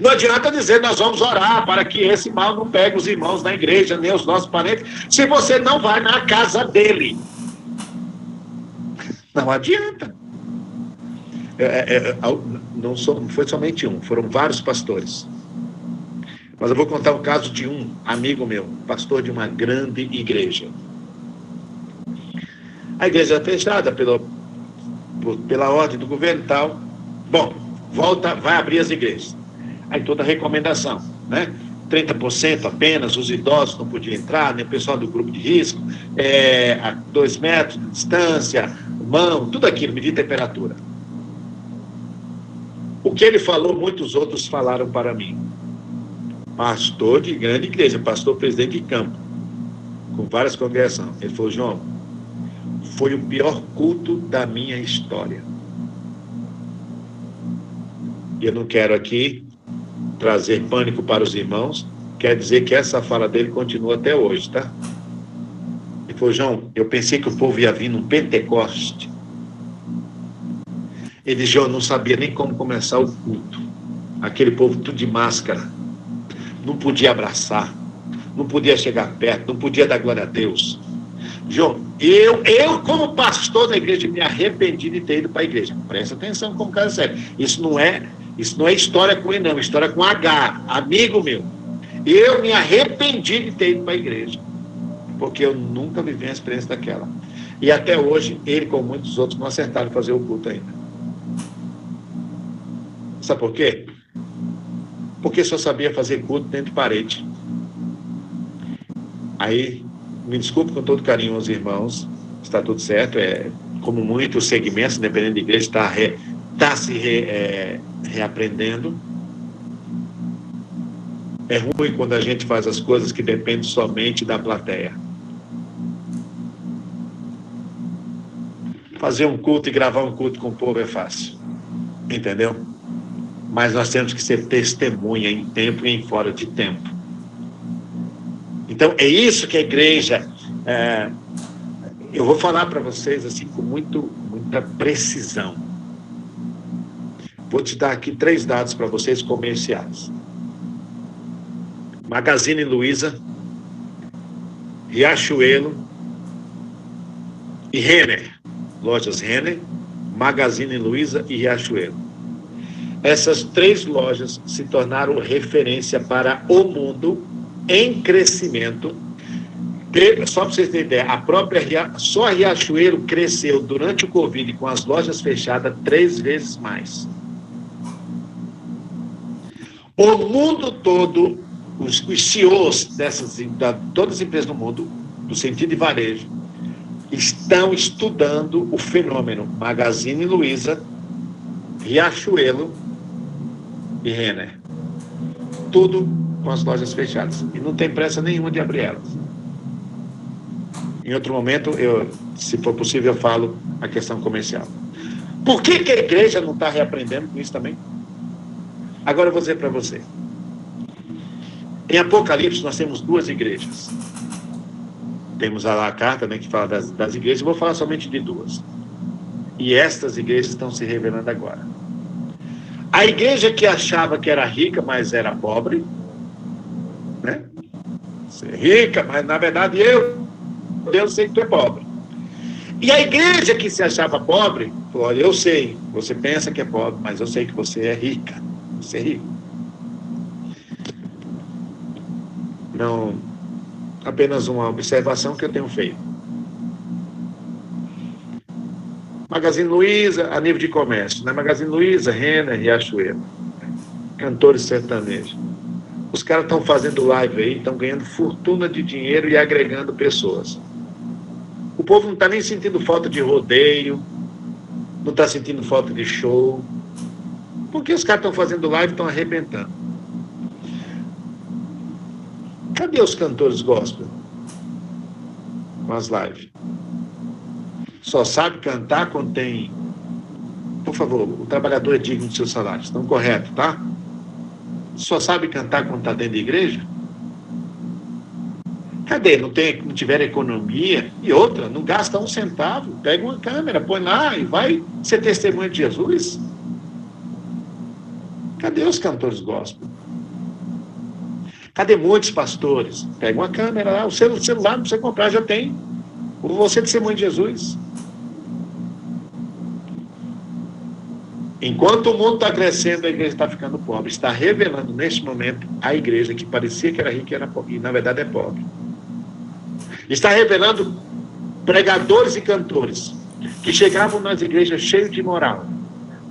Não adianta dizer, nós vamos orar para que esse mal não pegue os irmãos na igreja, nem os nossos parentes, se você não vai na casa dele. Não adianta. Não foi somente um, foram vários pastores. Mas eu vou contar o caso de um amigo meu, pastor de uma grande igreja. A igreja é fechada pela ordem do governo e tal. Bom, vai abrir as igrejas. Aí toda a recomendação, né? 30% apenas, os idosos não podiam entrar, nem o pessoal do grupo de risco, a 2 metros de distância, mão, tudo aquilo, medir temperatura. O que ele falou, muitos outros falaram para mim. Pastor de grande igreja, pastor presidente de campo, com várias congregações. Ele falou: João, foi o pior culto da minha história. E eu não quero aqui trazer pânico para os irmãos, quer dizer que essa fala dele continua até hoje, tá? Ele falou: João, eu pensei que o povo ia vir num Pentecoste. Ele disse: João, não sabia nem como começar o culto. Aquele povo tudo de máscara. Não podia abraçar, não podia chegar perto, não podia dar glória a Deus. João, eu como pastor da igreja, me arrependi de ter ido para a igreja. Presta atenção como cara sério. Isso não é história com ele, não. História com H, amigo meu. Eu me arrependi de ter ido para a igreja, porque eu nunca vivi uma experiência daquela. E até hoje, ele, como muitos outros, não acertaram fazer o culto ainda. Sabe por quê? Porque só sabia fazer culto dentro de parede. Aí, me desculpe com todo carinho aos irmãos, está tudo certo, como muitos segmentos, dependendo da igreja, está se reaprendendo. É ruim quando a gente faz as coisas que dependem somente da plateia. Fazer um culto e gravar um culto com o povo é fácil, entendeu? Mas nós temos que ser testemunha em tempo e em fora de tempo. Então, é isso que a igreja... eu vou falar para vocês assim com muita precisão. Vou te dar aqui 3 dados para vocês comerciais. Magazine Luiza, Riachuelo e Renner. Lojas Renner, Magazine Luiza e Riachuelo. Essas 3 lojas se tornaram referência para o mundo em crescimento. Só para vocês terem ideia, só a Riachuelo cresceu durante o Covid com as lojas fechadas 3 vezes mais. O mundo todo, os CEOs todas as empresas do mundo, no sentido de varejo, estão estudando o fenômeno Magazine Luiza, Riachuelo e Renner. Tudo com as lojas fechadas. E não tem pressa nenhuma de abrir elas. Em outro momento, se for possível, eu falo a questão comercial. Por que a igreja não está reaprendendo com isso também? Agora eu vou dizer para você. Em Apocalipse, nós temos 2 igrejas. Temos a carta, né, que fala das igrejas. Eu vou falar somente de 2. E estas igrejas estão se revelando agora. A igreja que achava que era rica, mas era pobre, né? Você é rica, mas na verdade Deus sei que tu é pobre. E a igreja que se achava pobre, falou: olha, eu sei, você pensa que é pobre, mas eu sei que você é rica. Você é rico. Não, apenas uma observação que eu tenho feito. Magazine Luiza, a nível de comércio, né? Magazine Luiza, Renner, Riachuelo, cantores sertanejos. Os caras estão fazendo live aí, estão ganhando fortuna de dinheiro e agregando pessoas. O povo não está nem sentindo falta de rodeio, não está sentindo falta de show, porque os caras estão fazendo live e estão arrebentando. Cadê os cantores gospel com as lives? Só sabe cantar quando tem... Por favor, o trabalhador é digno de seus salários. Estão corretos, tá? Só sabe cantar quando está dentro da igreja? Cadê? Não tiver economia? E outra, não gasta 1 centavo. Pega uma câmera, põe lá e vai ser testemunha de Jesus. Cadê os cantores gospel? Cadê muitos pastores? Pega uma câmera lá, o celular não precisa comprar, já tem. Você é testemunha de Jesus. Enquanto o mundo está crescendo, a igreja está ficando pobre. Está revelando, neste momento, a igreja que parecia que era rica e era pobre, e na verdade é pobre. Está revelando pregadores e cantores que chegavam nas igrejas cheios de moral,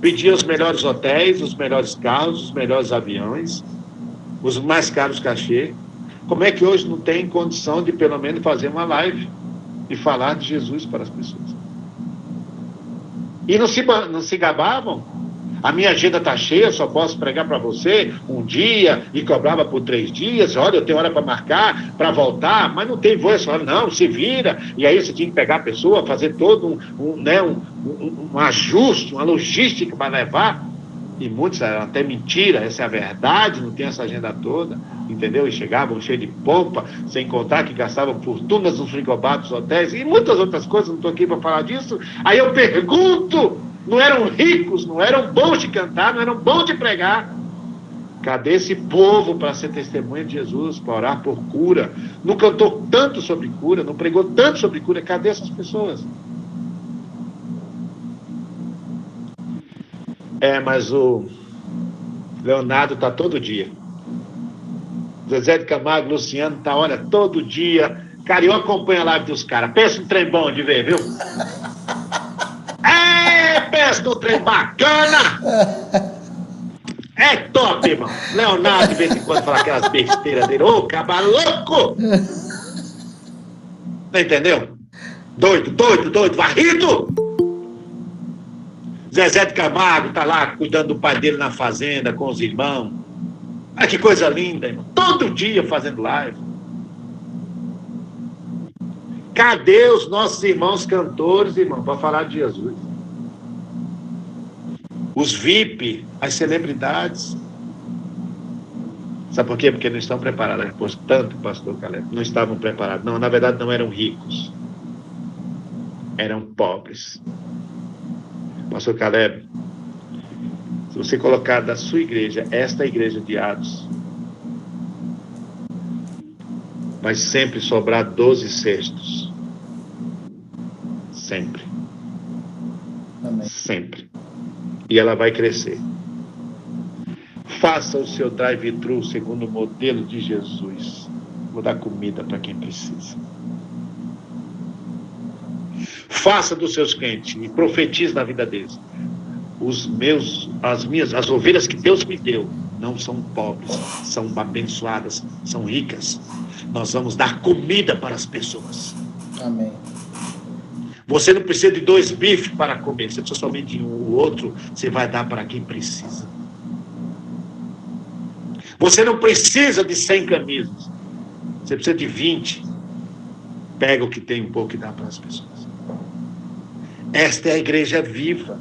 pediam os melhores hotéis, os melhores carros, os melhores aviões, os mais caros cachê. Como é que hoje não tem condição de pelo menos fazer uma live e falar de Jesus para as pessoas? E não se gabavam? A minha agenda está cheia, só posso pregar para você um dia e cobrava por 3 dias. Olha, eu tenho hora para marcar, para voltar, mas não tem voo essa hora, não, se vira. E aí você tinha que pegar a pessoa, fazer todo um ajuste, uma logística para levar. E muitos eram até mentira, essa é a verdade, não tem essa agenda toda, entendeu? E chegavam cheios de pompa, sem contar que gastavam fortunas nos frigobatos, hotéis e muitas outras coisas, não estou aqui para falar disso. Aí eu pergunto, não eram ricos, não eram bons de cantar, não eram bons de pregar? Cadê esse povo para ser testemunha de Jesus, para orar por cura? Não cantou tanto sobre cura, não pregou tanto sobre cura, cadê essas pessoas? Mas o Leonardo está todo dia. Zezé de Camargo, Luciano está, olha, todo dia. Cara, eu acompanho a live dos caras. Pensa um trem bom de ver, viu? Pensa num trem bacana. É top, irmão. Leonardo, de vez em quando, fala aquelas besteiras dele. Ô, caba louco! Não entendeu? Doido, varrido! Zezé de Camargo está lá cuidando do pai dele na fazenda, com os irmãos. Ah, que coisa linda, irmão. Todo dia fazendo live. Cadê os nossos irmãos cantores, irmão, para falar de Jesus? Os VIP, as celebridades. Sabe por quê? Porque não estão preparados. Portanto, pastor Caleb, não estavam preparados. Não, na verdade não eram ricos. Eram pobres. Pastor Caleb, se você colocar da sua igreja, esta igreja de Atos, vai sempre sobrar 12 cestos. Sempre. Amém. Sempre. E ela vai crescer. Faça o seu drive-thru segundo o modelo de Jesus. Vou dar comida para quem precisa. Faça dos seus clientes e profetize na vida deles. As ovelhas que Deus me deu não são pobres, são abençoadas, são ricas. Nós vamos dar comida para as pessoas. Amém. Você não precisa de 2 bifes para comer, você precisa somente de um. O outro você vai dar para quem precisa. Você não precisa de 100 camisas, você precisa de 20. Pega o que tem um pouco e dá para as pessoas. Esta é a igreja viva.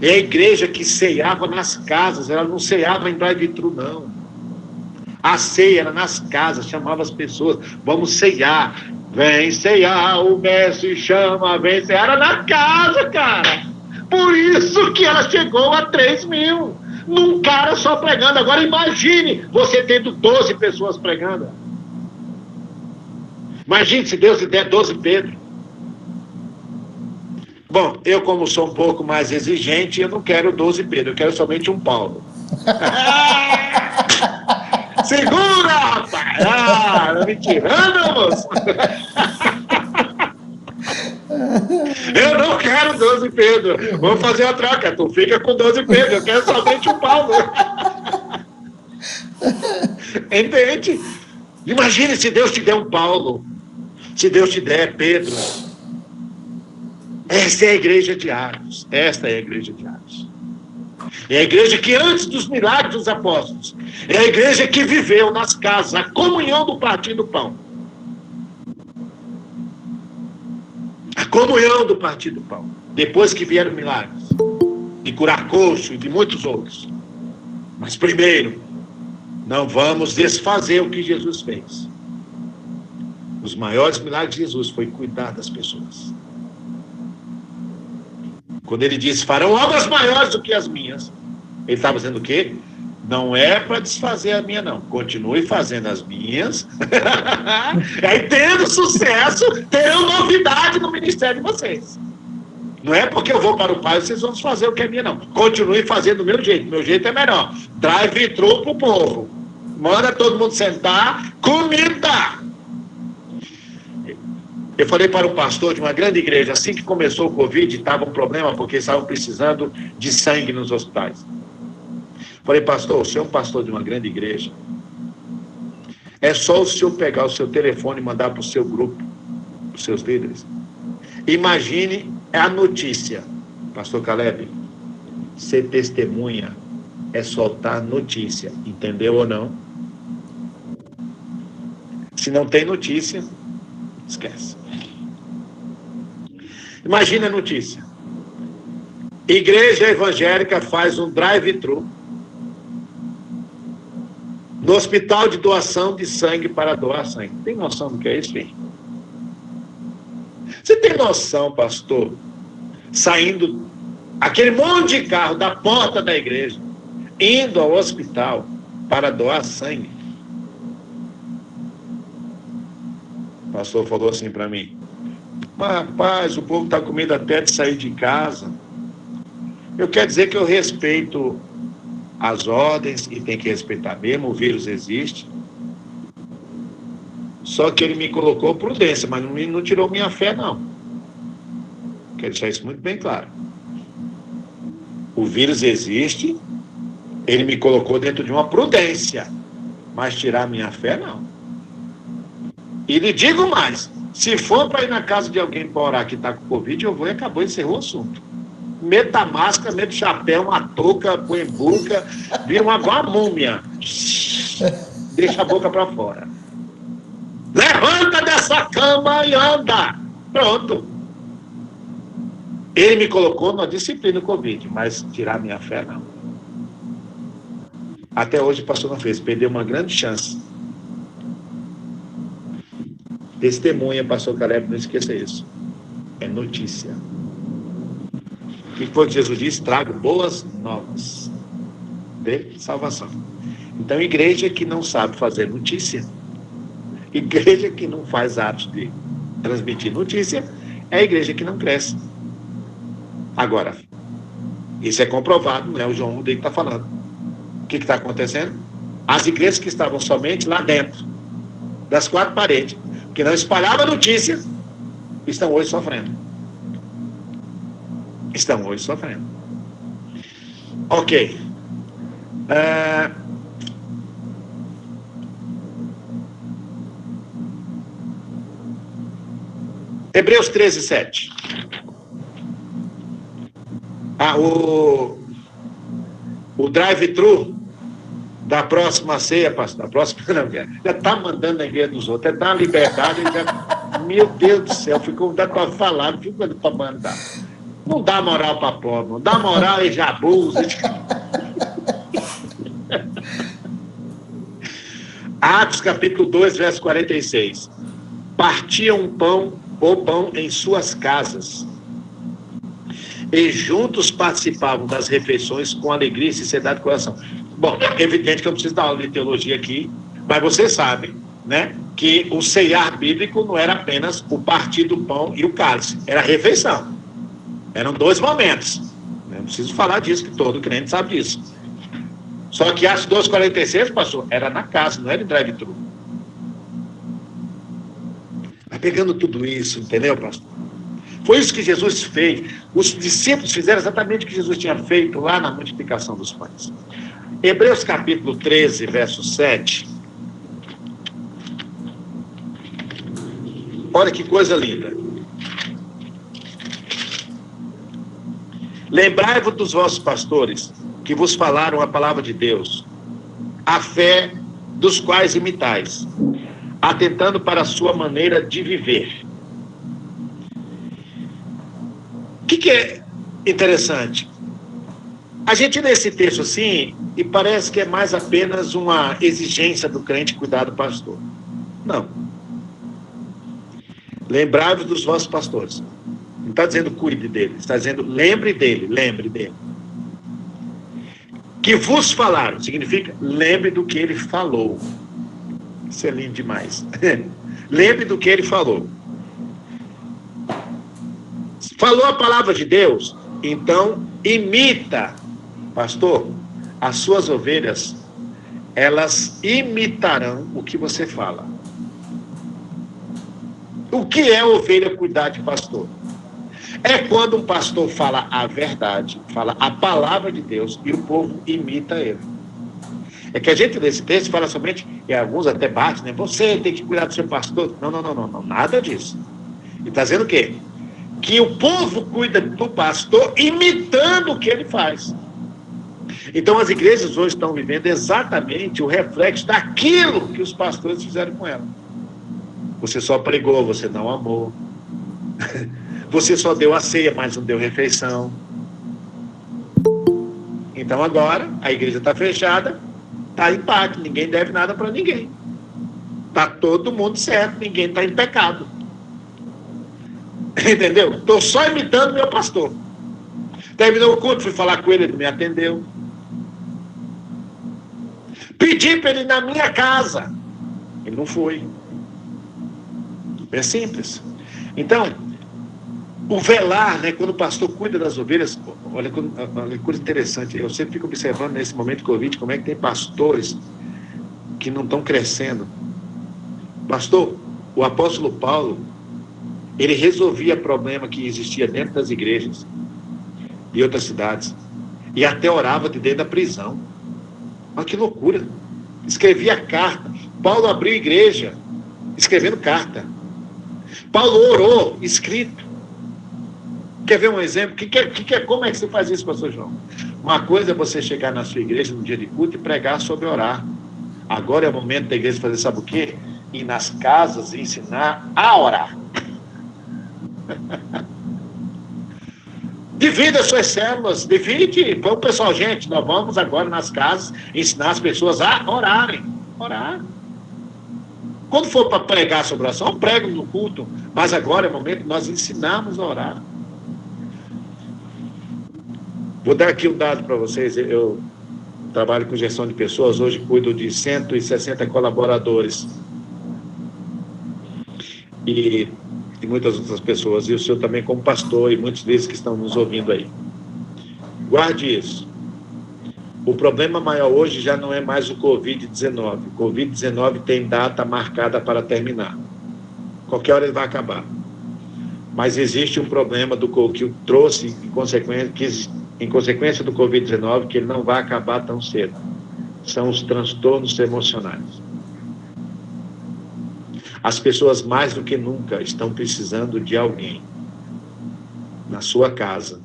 É a igreja que ceava nas casas. Ela não ceava em drive-thru, não. A ceia era nas casas, chamava as pessoas. Vamos ceiar. Vem ceiar, o mestre chama, vem ceiar. Era na casa, cara. Por isso que ela chegou a 3.000. Num cara só pregando. Agora imagine você tendo 12 pessoas pregando. Imagine se Deus lhe der 12 Pedro. Bom, eu como sou um pouco mais exigente, eu não quero 12 Pedro, eu quero somente um Paulo. Segura, rapaz! Tá me tirando, moço? Eu não quero 12 Pedro. Vamos fazer a troca. Tu fica com 12 Pedro, eu quero somente um Paulo. Entende? Imagine se Deus te der um Paulo. Se Deus te der Pedro. Esta é a igreja de Atos. Esta é a igreja de Atos. É a igreja que antes dos milagres dos apóstolos, é a igreja que viveu nas casas a comunhão do partir do pão. A comunhão do partir do pão. Depois que vieram milagres de curar coxo e de muitos outros. Mas primeiro, não vamos desfazer o que Jesus fez. Os maiores milagres de Jesus foi cuidar das pessoas. Quando ele disse, farão obras maiores do que as minhas, ele estava dizendo o quê? Não é para desfazer a minha, não. Continue fazendo as minhas. Aí, tendo sucesso, terão novidade no ministério de vocês. Não é porque eu vou para o Pai, vocês vão fazer o que é minha, não. Continue fazendo do meu jeito. Meu jeito é melhor. Drive-thru pro povo. Manda todo mundo sentar. Comida! Eu falei para um pastor de uma grande igreja, assim que começou o Covid, estava um problema, porque estavam precisando de sangue nos hospitais. Falei, pastor, o senhor é um pastor de uma grande igreja. É só o senhor pegar o seu telefone e mandar para o seu grupo, para os seus líderes. Imagine a notícia. Pastor Caleb, ser testemunha é soltar notícia. Entendeu ou não? Se não tem notícia, esquece. Imagine a notícia. Igreja evangélica faz um drive-thru no hospital de doação de sangue para doar sangue. Tem noção do que é isso, hein? Você tem noção, pastor, saindo aquele monte de carro da porta da igreja, indo ao hospital para doar sangue? O pastor falou assim para mim, mas rapaz, o povo está com medo até de sair de casa. Eu quero dizer que eu respeito as ordens, e tem que respeitar mesmo, o vírus existe. Só que ele me colocou prudência, mas não tirou minha fé, não. Quero deixar isso muito bem claro. O vírus existe, ele me colocou dentro de uma prudência, mas tirar minha fé, não. E lhe digo mais, se for para ir na casa de alguém para orar que está com Covid, eu vou e acabou, encerrou o assunto. Meta a máscara, meta o chapéu, uma touca, põe burca, vira uma múmia. Deixa a boca para fora. Levanta dessa cama e anda. Pronto. Ele me colocou numa disciplina Covid, mas tirar minha fé, não. Até hoje o pastor não fez, perdeu uma grande chance. Testemunha, pastor Caleb, não esqueça isso. É notícia. O que foi que Jesus disse? Trago boas novas de salvação. Então, igreja que não sabe fazer notícia, igreja que não faz atos de transmitir notícia, é a igreja que não cresce. Agora, isso é comprovado, não é o João Rodrigo que está falando. O que está acontecendo? As igrejas que estavam somente lá dentro, das quatro paredes, que não espalhavam notícia, estão hoje sofrendo. Estão hoje sofrendo. Ok. Hebreus 13, 7. O drive-thru da próxima ceia, pastor, da próxima não, já está mandando na igreja dos outros, dá uma liberdade, já, meu Deus do céu, ficou dando para falar, não fica para mandar. Não dá moral para pobre, não dá moral e já abusa. Atos capítulo 2, verso 46. Partiam o pão em suas casas, e juntos participavam das refeições com alegria e sinceridade de coração. Bom, é evidente que eu não preciso dar aula de teologia aqui, mas vocês sabem, né, que o ceiar bíblico não era apenas o partir do pão e o cálice, era a refeição. Eram dois momentos. Eu não preciso falar disso, que todo crente sabe disso. Só que Atos 2,46, pastor, era na casa, não era em drive-thru. Vai pegando tudo isso, entendeu, pastor? Foi isso que Jesus fez. Os discípulos fizeram exatamente o que Jesus tinha feito lá na multiplicação dos pães. Hebreus capítulo 13, verso 7. Olha que coisa linda. Lembrai-vos dos vossos pastores, que vos falaram a palavra de Deus, a fé dos quais imitais, atentando para a sua maneira de viver. O que é interessante? A gente lê esse texto assim, e parece que é mais apenas uma exigência do crente cuidar do pastor. Não. Lembrai-vos dos vossos pastores. Não está dizendo cuide dele, está dizendo lembre dele. Que vos falaram, significa lembre do que ele falou. Isso é lindo demais. Lembre do que ele falou. Falou a palavra de Deus? Então, imita. Pastor, as suas ovelhas, elas imitarão o que você fala. O que é ovelha cuidar de pastor? É quando um pastor fala a verdade, fala a palavra de Deus e o povo imita ele. É que a gente nesse texto fala somente, e alguns até batem, né? Você tem que cuidar do seu pastor. Não, nada disso. Ele está dizendo o quê? Que o povo cuida do pastor imitando o que ele faz. Então as igrejas hoje estão vivendo exatamente o reflexo daquilo que os pastores fizeram com ela. Você só pregou, você não amou. Você só deu a ceia, mas não deu refeição. Então agora a igreja está fechada, está em paz, ninguém deve nada para ninguém. Está todo mundo certo, ninguém está em pecado. Entendeu? Estou só imitando meu pastor. Terminou o culto, fui falar com ele, ele me atendeu. Pedi para ele ir na minha casa. Ele não foi. É simples. Então, o velar, né, quando o pastor cuida das ovelhas, olha que coisa interessante, eu sempre fico observando nesse momento de Covid, como é que tem pastores que não estão crescendo. Pastor, o apóstolo Paulo, ele resolvia problema que existia dentro das igrejas e outras cidades, e até orava de dentro da prisão. Olha que loucura. Escrevia carta. Paulo abriu igreja escrevendo carta. Paulo orou escrito. Quer ver um exemplo? Como é que você faz isso, pastor João? Uma coisa é você chegar na sua igreja no dia de culto e pregar sobre orar. Agora é o momento da igreja fazer, sabe o quê? Ir nas casas e ensinar a orar. Divida as suas células, divide. Põe o pessoal, gente, nós vamos agora nas casas ensinar as pessoas a orarem. Orar. Quando for para pregar sobre oração, eu prego no culto, mas agora é o momento que nós ensinamos a orar. Vou dar aqui um dado para vocês. Eu trabalho com gestão de pessoas, hoje cuido de 160 colaboradores. E muitas outras pessoas, e o senhor também como pastor, e muitos deles que estão nos ouvindo aí. Guarde isso. O problema maior hoje já não é mais o Covid-19. O Covid-19 tem data marcada para terminar. Qualquer hora ele vai acabar. Mas existe um problema que trouxe, em consequência do Covid-19, que ele não vai acabar tão cedo. São os transtornos emocionais. As pessoas, mais do que nunca, estão precisando de alguém na sua casa,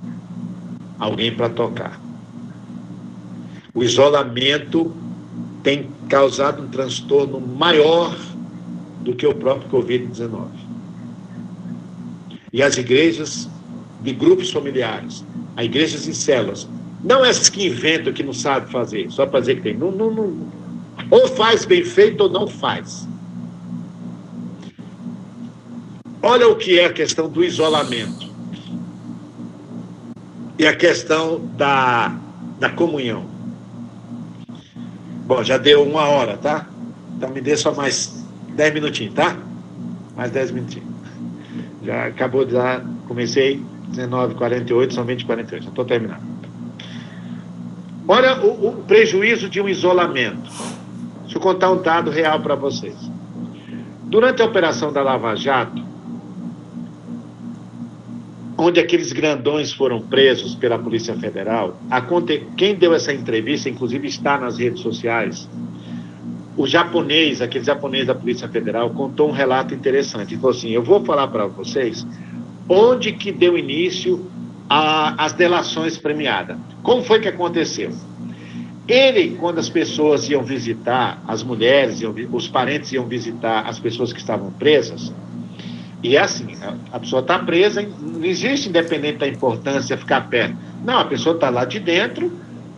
alguém para tocar. O isolamento tem causado um transtorno maior do que o próprio Covid-19. E as igrejas de grupos familiares, as igrejas em células, não essas que inventam, que não sabem fazer, só para dizer que tem. Não. Ou faz bem feito ou não faz. Olha o que é a questão do isolamento. E a questão da comunhão. Bom, já deu 1 hora, tá? Então me dê só mais 10 minutinhos, tá? Mais 10 minutinhos. Já acabou de dar, comecei 19h48, são 20h48, já estou terminando. Olha o prejuízo de um isolamento. Deixa eu contar um dado real para vocês. Durante a operação da Lava Jato, onde aqueles grandões foram presos pela Polícia Federal, quem deu essa entrevista, inclusive está nas redes sociais, aquele japonês da Polícia Federal, contou um relato interessante. Ele falou assim, eu vou falar para vocês onde que deu início às delações premiadas. Como foi que aconteceu? Ele, quando as pessoas iam visitar, as mulheres, os parentes iam visitar as pessoas que estavam presas, e é assim, a pessoa está presa, não existe, independente da importância, ficar perto. Não, a pessoa está lá de dentro,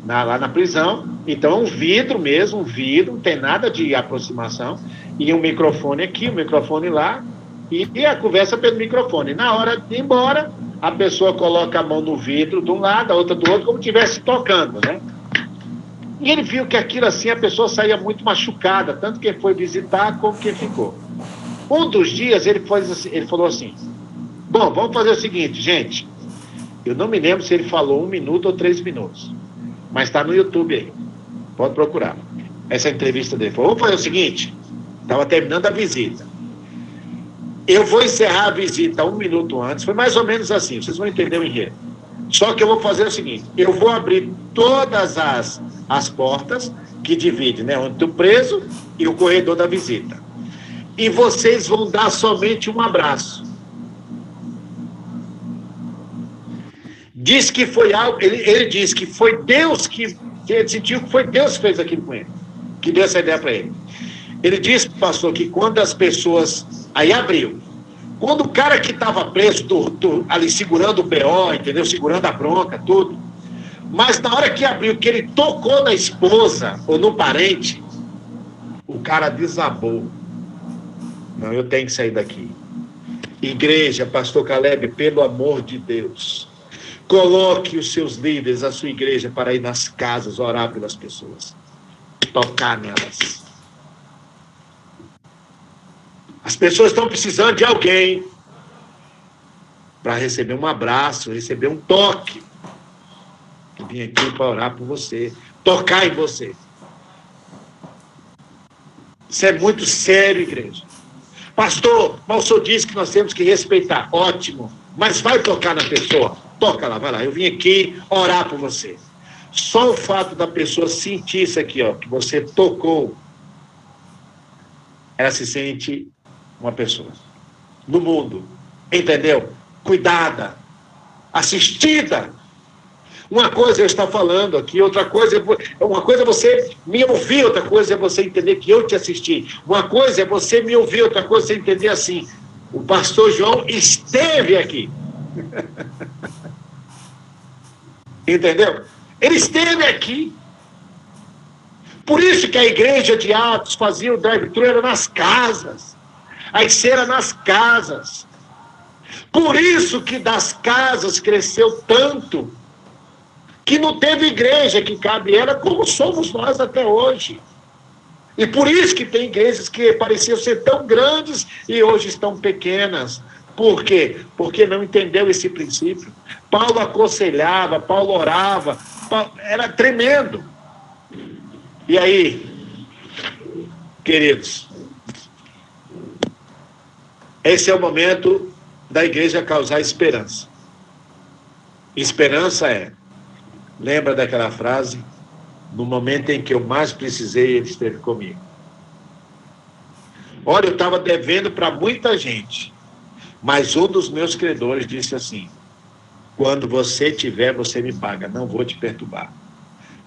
lá na prisão, então é um vidro mesmo, não tem nada de aproximação, e um microfone aqui, um microfone lá, e a conversa pelo microfone. Na hora de ir embora, a pessoa coloca a mão no vidro de um lado, a outra do outro, como se estivesse tocando, né? E ele viu que aquilo assim, a pessoa saía muito machucada, tanto quem foi visitar como quem ficou. Um dos dias ele falou assim, Bom, vamos fazer o seguinte, gente. Eu não me lembro se ele falou 1 minuto ou 3 minutos. Mas está no YouTube aí. Pode procurar. Essa entrevista dele. Vamos fazer o seguinte. Estava terminando a visita. Eu vou encerrar a visita 1 minuto antes. Foi mais ou menos assim. Vocês vão entender o enredo. Só que eu vou fazer o seguinte. Eu vou abrir todas as portas que dividem, né, onde o preso e o corredor da visita. E vocês vão dar somente um abraço. Diz que foi algo, ele diz que foi Deus que ele sentiu que foi Deus que fez aquilo com ele, que deu essa ideia para ele. Ele disse, pastor, que quando as pessoas, aí abriu, quando o cara que estava preso, ali segurando o BO, entendeu, segurando a bronca, tudo, mas na hora que abriu, que ele tocou na esposa ou no parente, o cara desabou. Não, eu tenho que sair daqui. Igreja, pastor Caleb, pelo amor de Deus, coloque os seus líderes, a sua igreja, para ir nas casas, orar pelas pessoas, tocar nelas. As pessoas estão precisando de alguém para receber um abraço, receber um toque. Eu vim aqui para orar por você, tocar em você. Isso é muito sério, igreja. Pastor, mas o senhor disse que nós temos que respeitar. Ótimo, mas vai tocar na pessoa. Toca lá, vai lá. Eu vim aqui orar por você. Só o fato da pessoa sentir isso aqui, ó, que você tocou, ela se sente uma pessoa no mundo, entendeu? Cuidada, assistida. Uma coisa é eu estar falando aqui, outra coisa é você me ouvir, outra coisa é você entender que eu te assisti. Uma coisa é você me ouvir, outra coisa é você entender assim. O pastor João esteve aqui. Entendeu? Ele esteve aqui. Por isso que a igreja de Atos fazia o drive-thru, era nas casas. A IC era nas casas. Por isso que das casas cresceu tanto, que não teve igreja que cabe ela como somos nós até hoje. E por isso que tem igrejas que pareciam ser tão grandes e hoje estão pequenas. Por quê? Porque não entendeu esse princípio. Paulo aconselhava, Paulo orava, era tremendo. E aí, queridos, esse é o momento da igreja causar esperança. Esperança é, lembra daquela frase? No momento em que eu mais precisei, ele esteve comigo. Olha, eu estava devendo para muita gente, mas um dos meus credores disse assim: quando você tiver, você me paga, não vou te perturbar.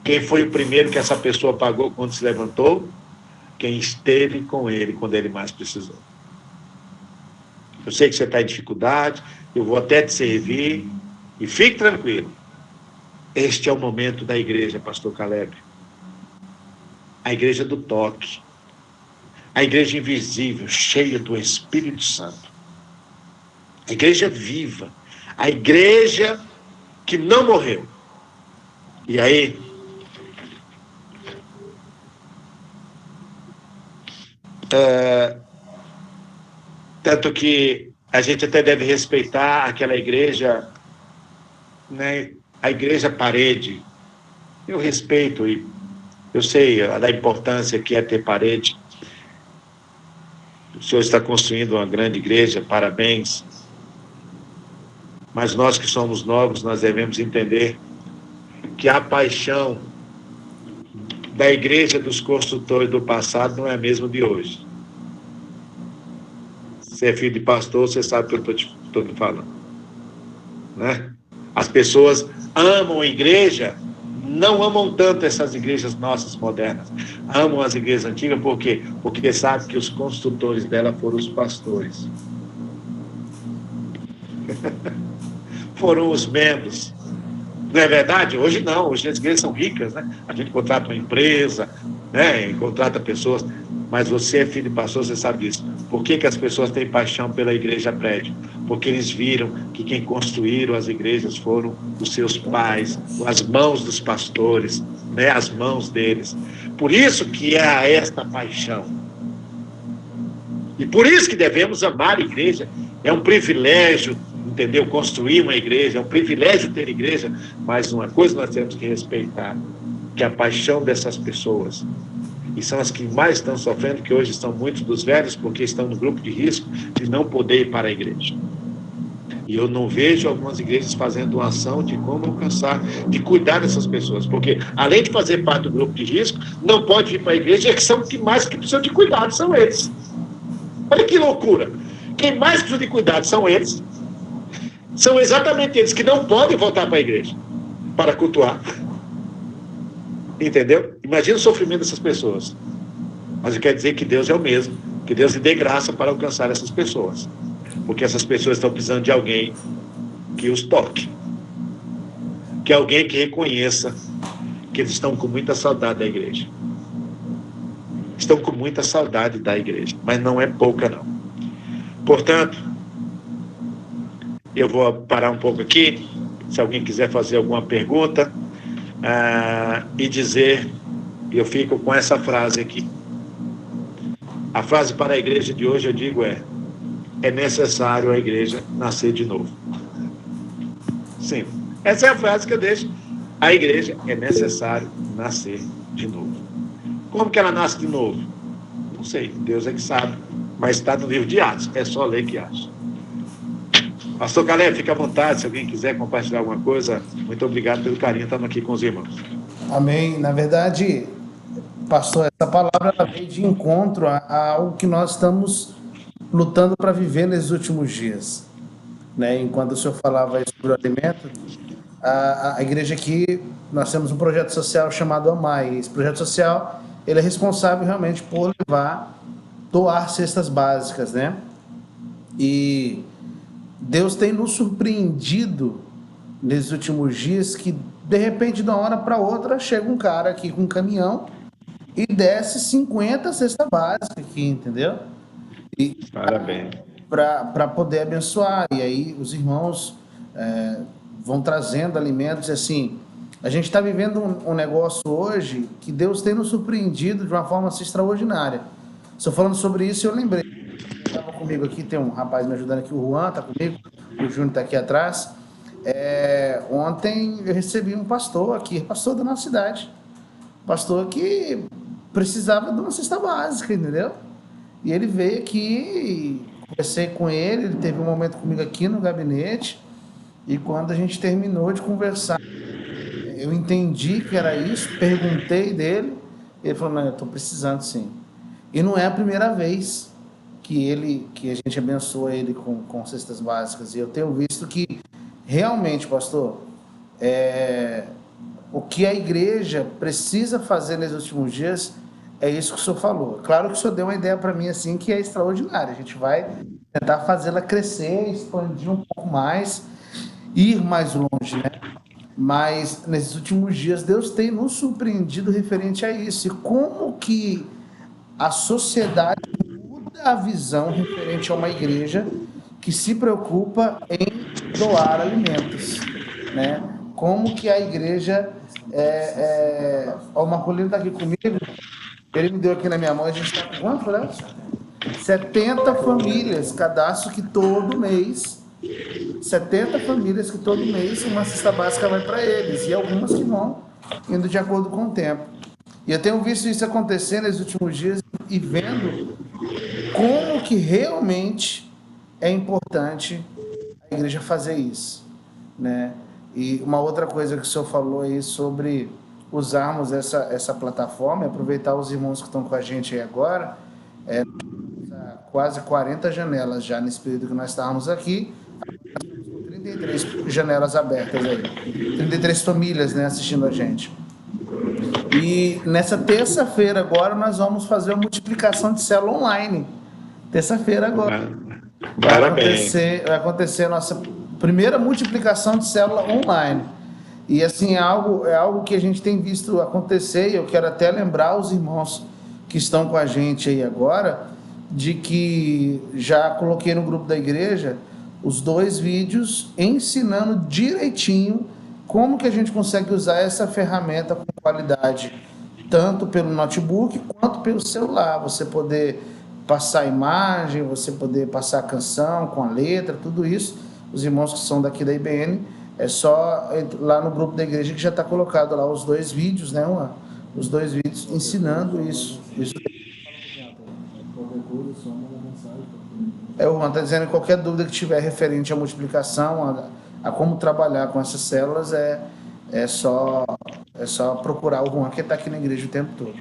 Quem foi o primeiro que essa pessoa pagou quando se levantou? Quem esteve com ele quando ele mais precisou. Eu sei que você está em dificuldade, eu vou até te servir, e fique tranquilo. Este é o momento da igreja, pastor Caleb. A igreja do toque. A igreja invisível, cheia do Espírito Santo. A igreja viva. A igreja que não morreu. E aí, tanto que a gente até deve respeitar aquela igreja, né, a igreja parede. Eu respeito e eu sei da importância que é ter parede. O senhor está construindo uma grande igreja, parabéns. Mas nós que somos novos, nós devemos entender que a paixão da igreja dos construtores do passado não é a mesma de hoje. Você é filho de pastor, você sabe o que eu estou falando. Né? As pessoas amam a igreja, não amam tanto essas igrejas nossas modernas. Amam as igrejas antigas, por quê? Porque sabem que os construtores dela foram os pastores. Foram os membros. Não é verdade? Hoje não, hoje as igrejas são ricas, né? A gente contrata uma empresa, né? E contrata pessoas, mas você é filho de pastor, você sabe disso. Por que as pessoas têm paixão pela igreja prédio? Porque eles viram que quem construíram as igrejas foram os seus pais, as mãos dos pastores, né? As mãos deles. Por isso que há esta paixão. E por isso que devemos amar a igreja. É um privilégio entendeu? Construir uma igreja, é um privilégio ter igreja, mas uma coisa nós temos que respeitar, que é a paixão dessas pessoas, e são as que mais estão sofrendo, que hoje estão muitos dos velhos, porque estão no grupo de risco de não poder ir para a igreja. E eu não vejo algumas igrejas fazendo uma ação de como alcançar, de cuidar dessas pessoas, porque além de fazer parte do grupo de risco, não pode ir para a igreja, que são os que mais que precisam de cuidado, são eles. Olha que loucura! Quem mais precisa de cuidado são eles. São exatamente eles que não podem voltar para a igreja para cultuar. Entendeu? Imagina o sofrimento dessas pessoas. Mas eu quero dizer que Deus é o mesmo, que Deus lhe dê graça para alcançar essas pessoas, porque essas pessoas estão precisando de alguém que os toque, que alguém que reconheça que eles estão com muita saudade da igreja. Estão com muita saudade da igreja, mas não é pouca não. Portanto, eu vou parar um pouco aqui, se alguém quiser fazer alguma pergunta, e dizer, eu fico com essa frase aqui. A frase para a igreja de hoje, eu digo é necessário a igreja nascer de novo. Sim, essa é a frase que eu deixo. A igreja é necessário nascer de novo. Como que ela nasce de novo? Não sei, Deus é que sabe, mas está no livro de Atos, é só ler que acha. Pastor Caleb, fica à vontade, se alguém quiser compartilhar alguma coisa. Muito obrigado pelo carinho, estamos aqui com os irmãos. Amém. Na verdade, pastor, essa palavra ela veio de encontro a algo que nós estamos lutando para viver nesses últimos dias, né? Enquanto o senhor falava aí sobre o alimento, a igreja aqui, nós temos um projeto social chamado Amai. Esse projeto social, ele é responsável realmente por doar cestas básicas, né? E Deus tem nos surpreendido nesses últimos dias que, de repente, de uma hora para outra, chega um cara aqui com um caminhão e desce 50 cestas básicas aqui, entendeu? E Parabéns. para poder abençoar. E aí os irmãos vão trazendo alimentos. E assim, a gente está vivendo um negócio hoje que Deus tem nos surpreendido de uma forma assim, extraordinária. Estou falando sobre isso e eu lembrei. Estava comigo aqui, tem um rapaz me ajudando aqui, o Juan está comigo, o Júnior está aqui atrás. Ontem eu recebi um pastor aqui, pastor da nossa cidade, pastor que precisava de uma cesta básica, entendeu? E ele veio aqui, conversei com ele teve um momento comigo aqui no gabinete, e quando a gente terminou de conversar, eu entendi que era isso, perguntei dele, ele falou, não, eu estou precisando sim. E não é a primeira vez que a gente abençoa ele com cestas básicas, e eu tenho visto que realmente, pastor, o que a igreja precisa fazer nesses últimos dias é isso que o senhor falou. Claro que o senhor deu uma ideia para mim assim que é extraordinária, a gente vai tentar fazê-la crescer, expandir um pouco mais, ir mais longe, né? Mas nesses últimos dias Deus tem nos surpreendido referente a isso, e como que a sociedade muda a visão referente a uma igreja que se preocupa em doar alimentos, né? Como que a igreja o Marcolino está aqui comigo, ele me deu aqui na minha mão, a gente está com quanto, né? 70 famílias, cadastro que todo mês, 70 famílias que todo mês uma cesta básica vai para eles, e algumas que vão indo de acordo com o tempo. E eu tenho visto isso acontecer nos últimos dias e vendo como que realmente é importante a igreja fazer isso, né? E uma outra coisa que o senhor falou aí sobre usarmos essa plataforma, aproveitar os irmãos que estão com a gente aí agora, quase 40 janelas já nesse período que nós estávamos aqui, 33 janelas abertas aí, 33 famílias, né, assistindo a gente. E nessa terça-feira agora nós vamos fazer a multiplicação de célula online. Terça-feira agora. Vai acontecer a nossa primeira multiplicação de célula online. E assim, é algo que a gente tem visto acontecer, e eu quero até lembrar os irmãos que estão com a gente aí agora, de que já coloquei no grupo da igreja os 2 vídeos ensinando direitinho como que a gente consegue usar essa ferramenta com qualidade, tanto pelo notebook quanto pelo celular. Você poder passar a imagem, você poder passar a canção com a letra, tudo isso os irmãos que são daqui da IBN, é só lá no grupo da igreja que já está colocado lá os 2 vídeos, né, Juan? Os 2 vídeos ensinando isso. O Juan está dizendo que qualquer dúvida que tiver referente à multiplicação, a como trabalhar com essas células, é só procurar o Juan, que está aqui na igreja o tempo todo.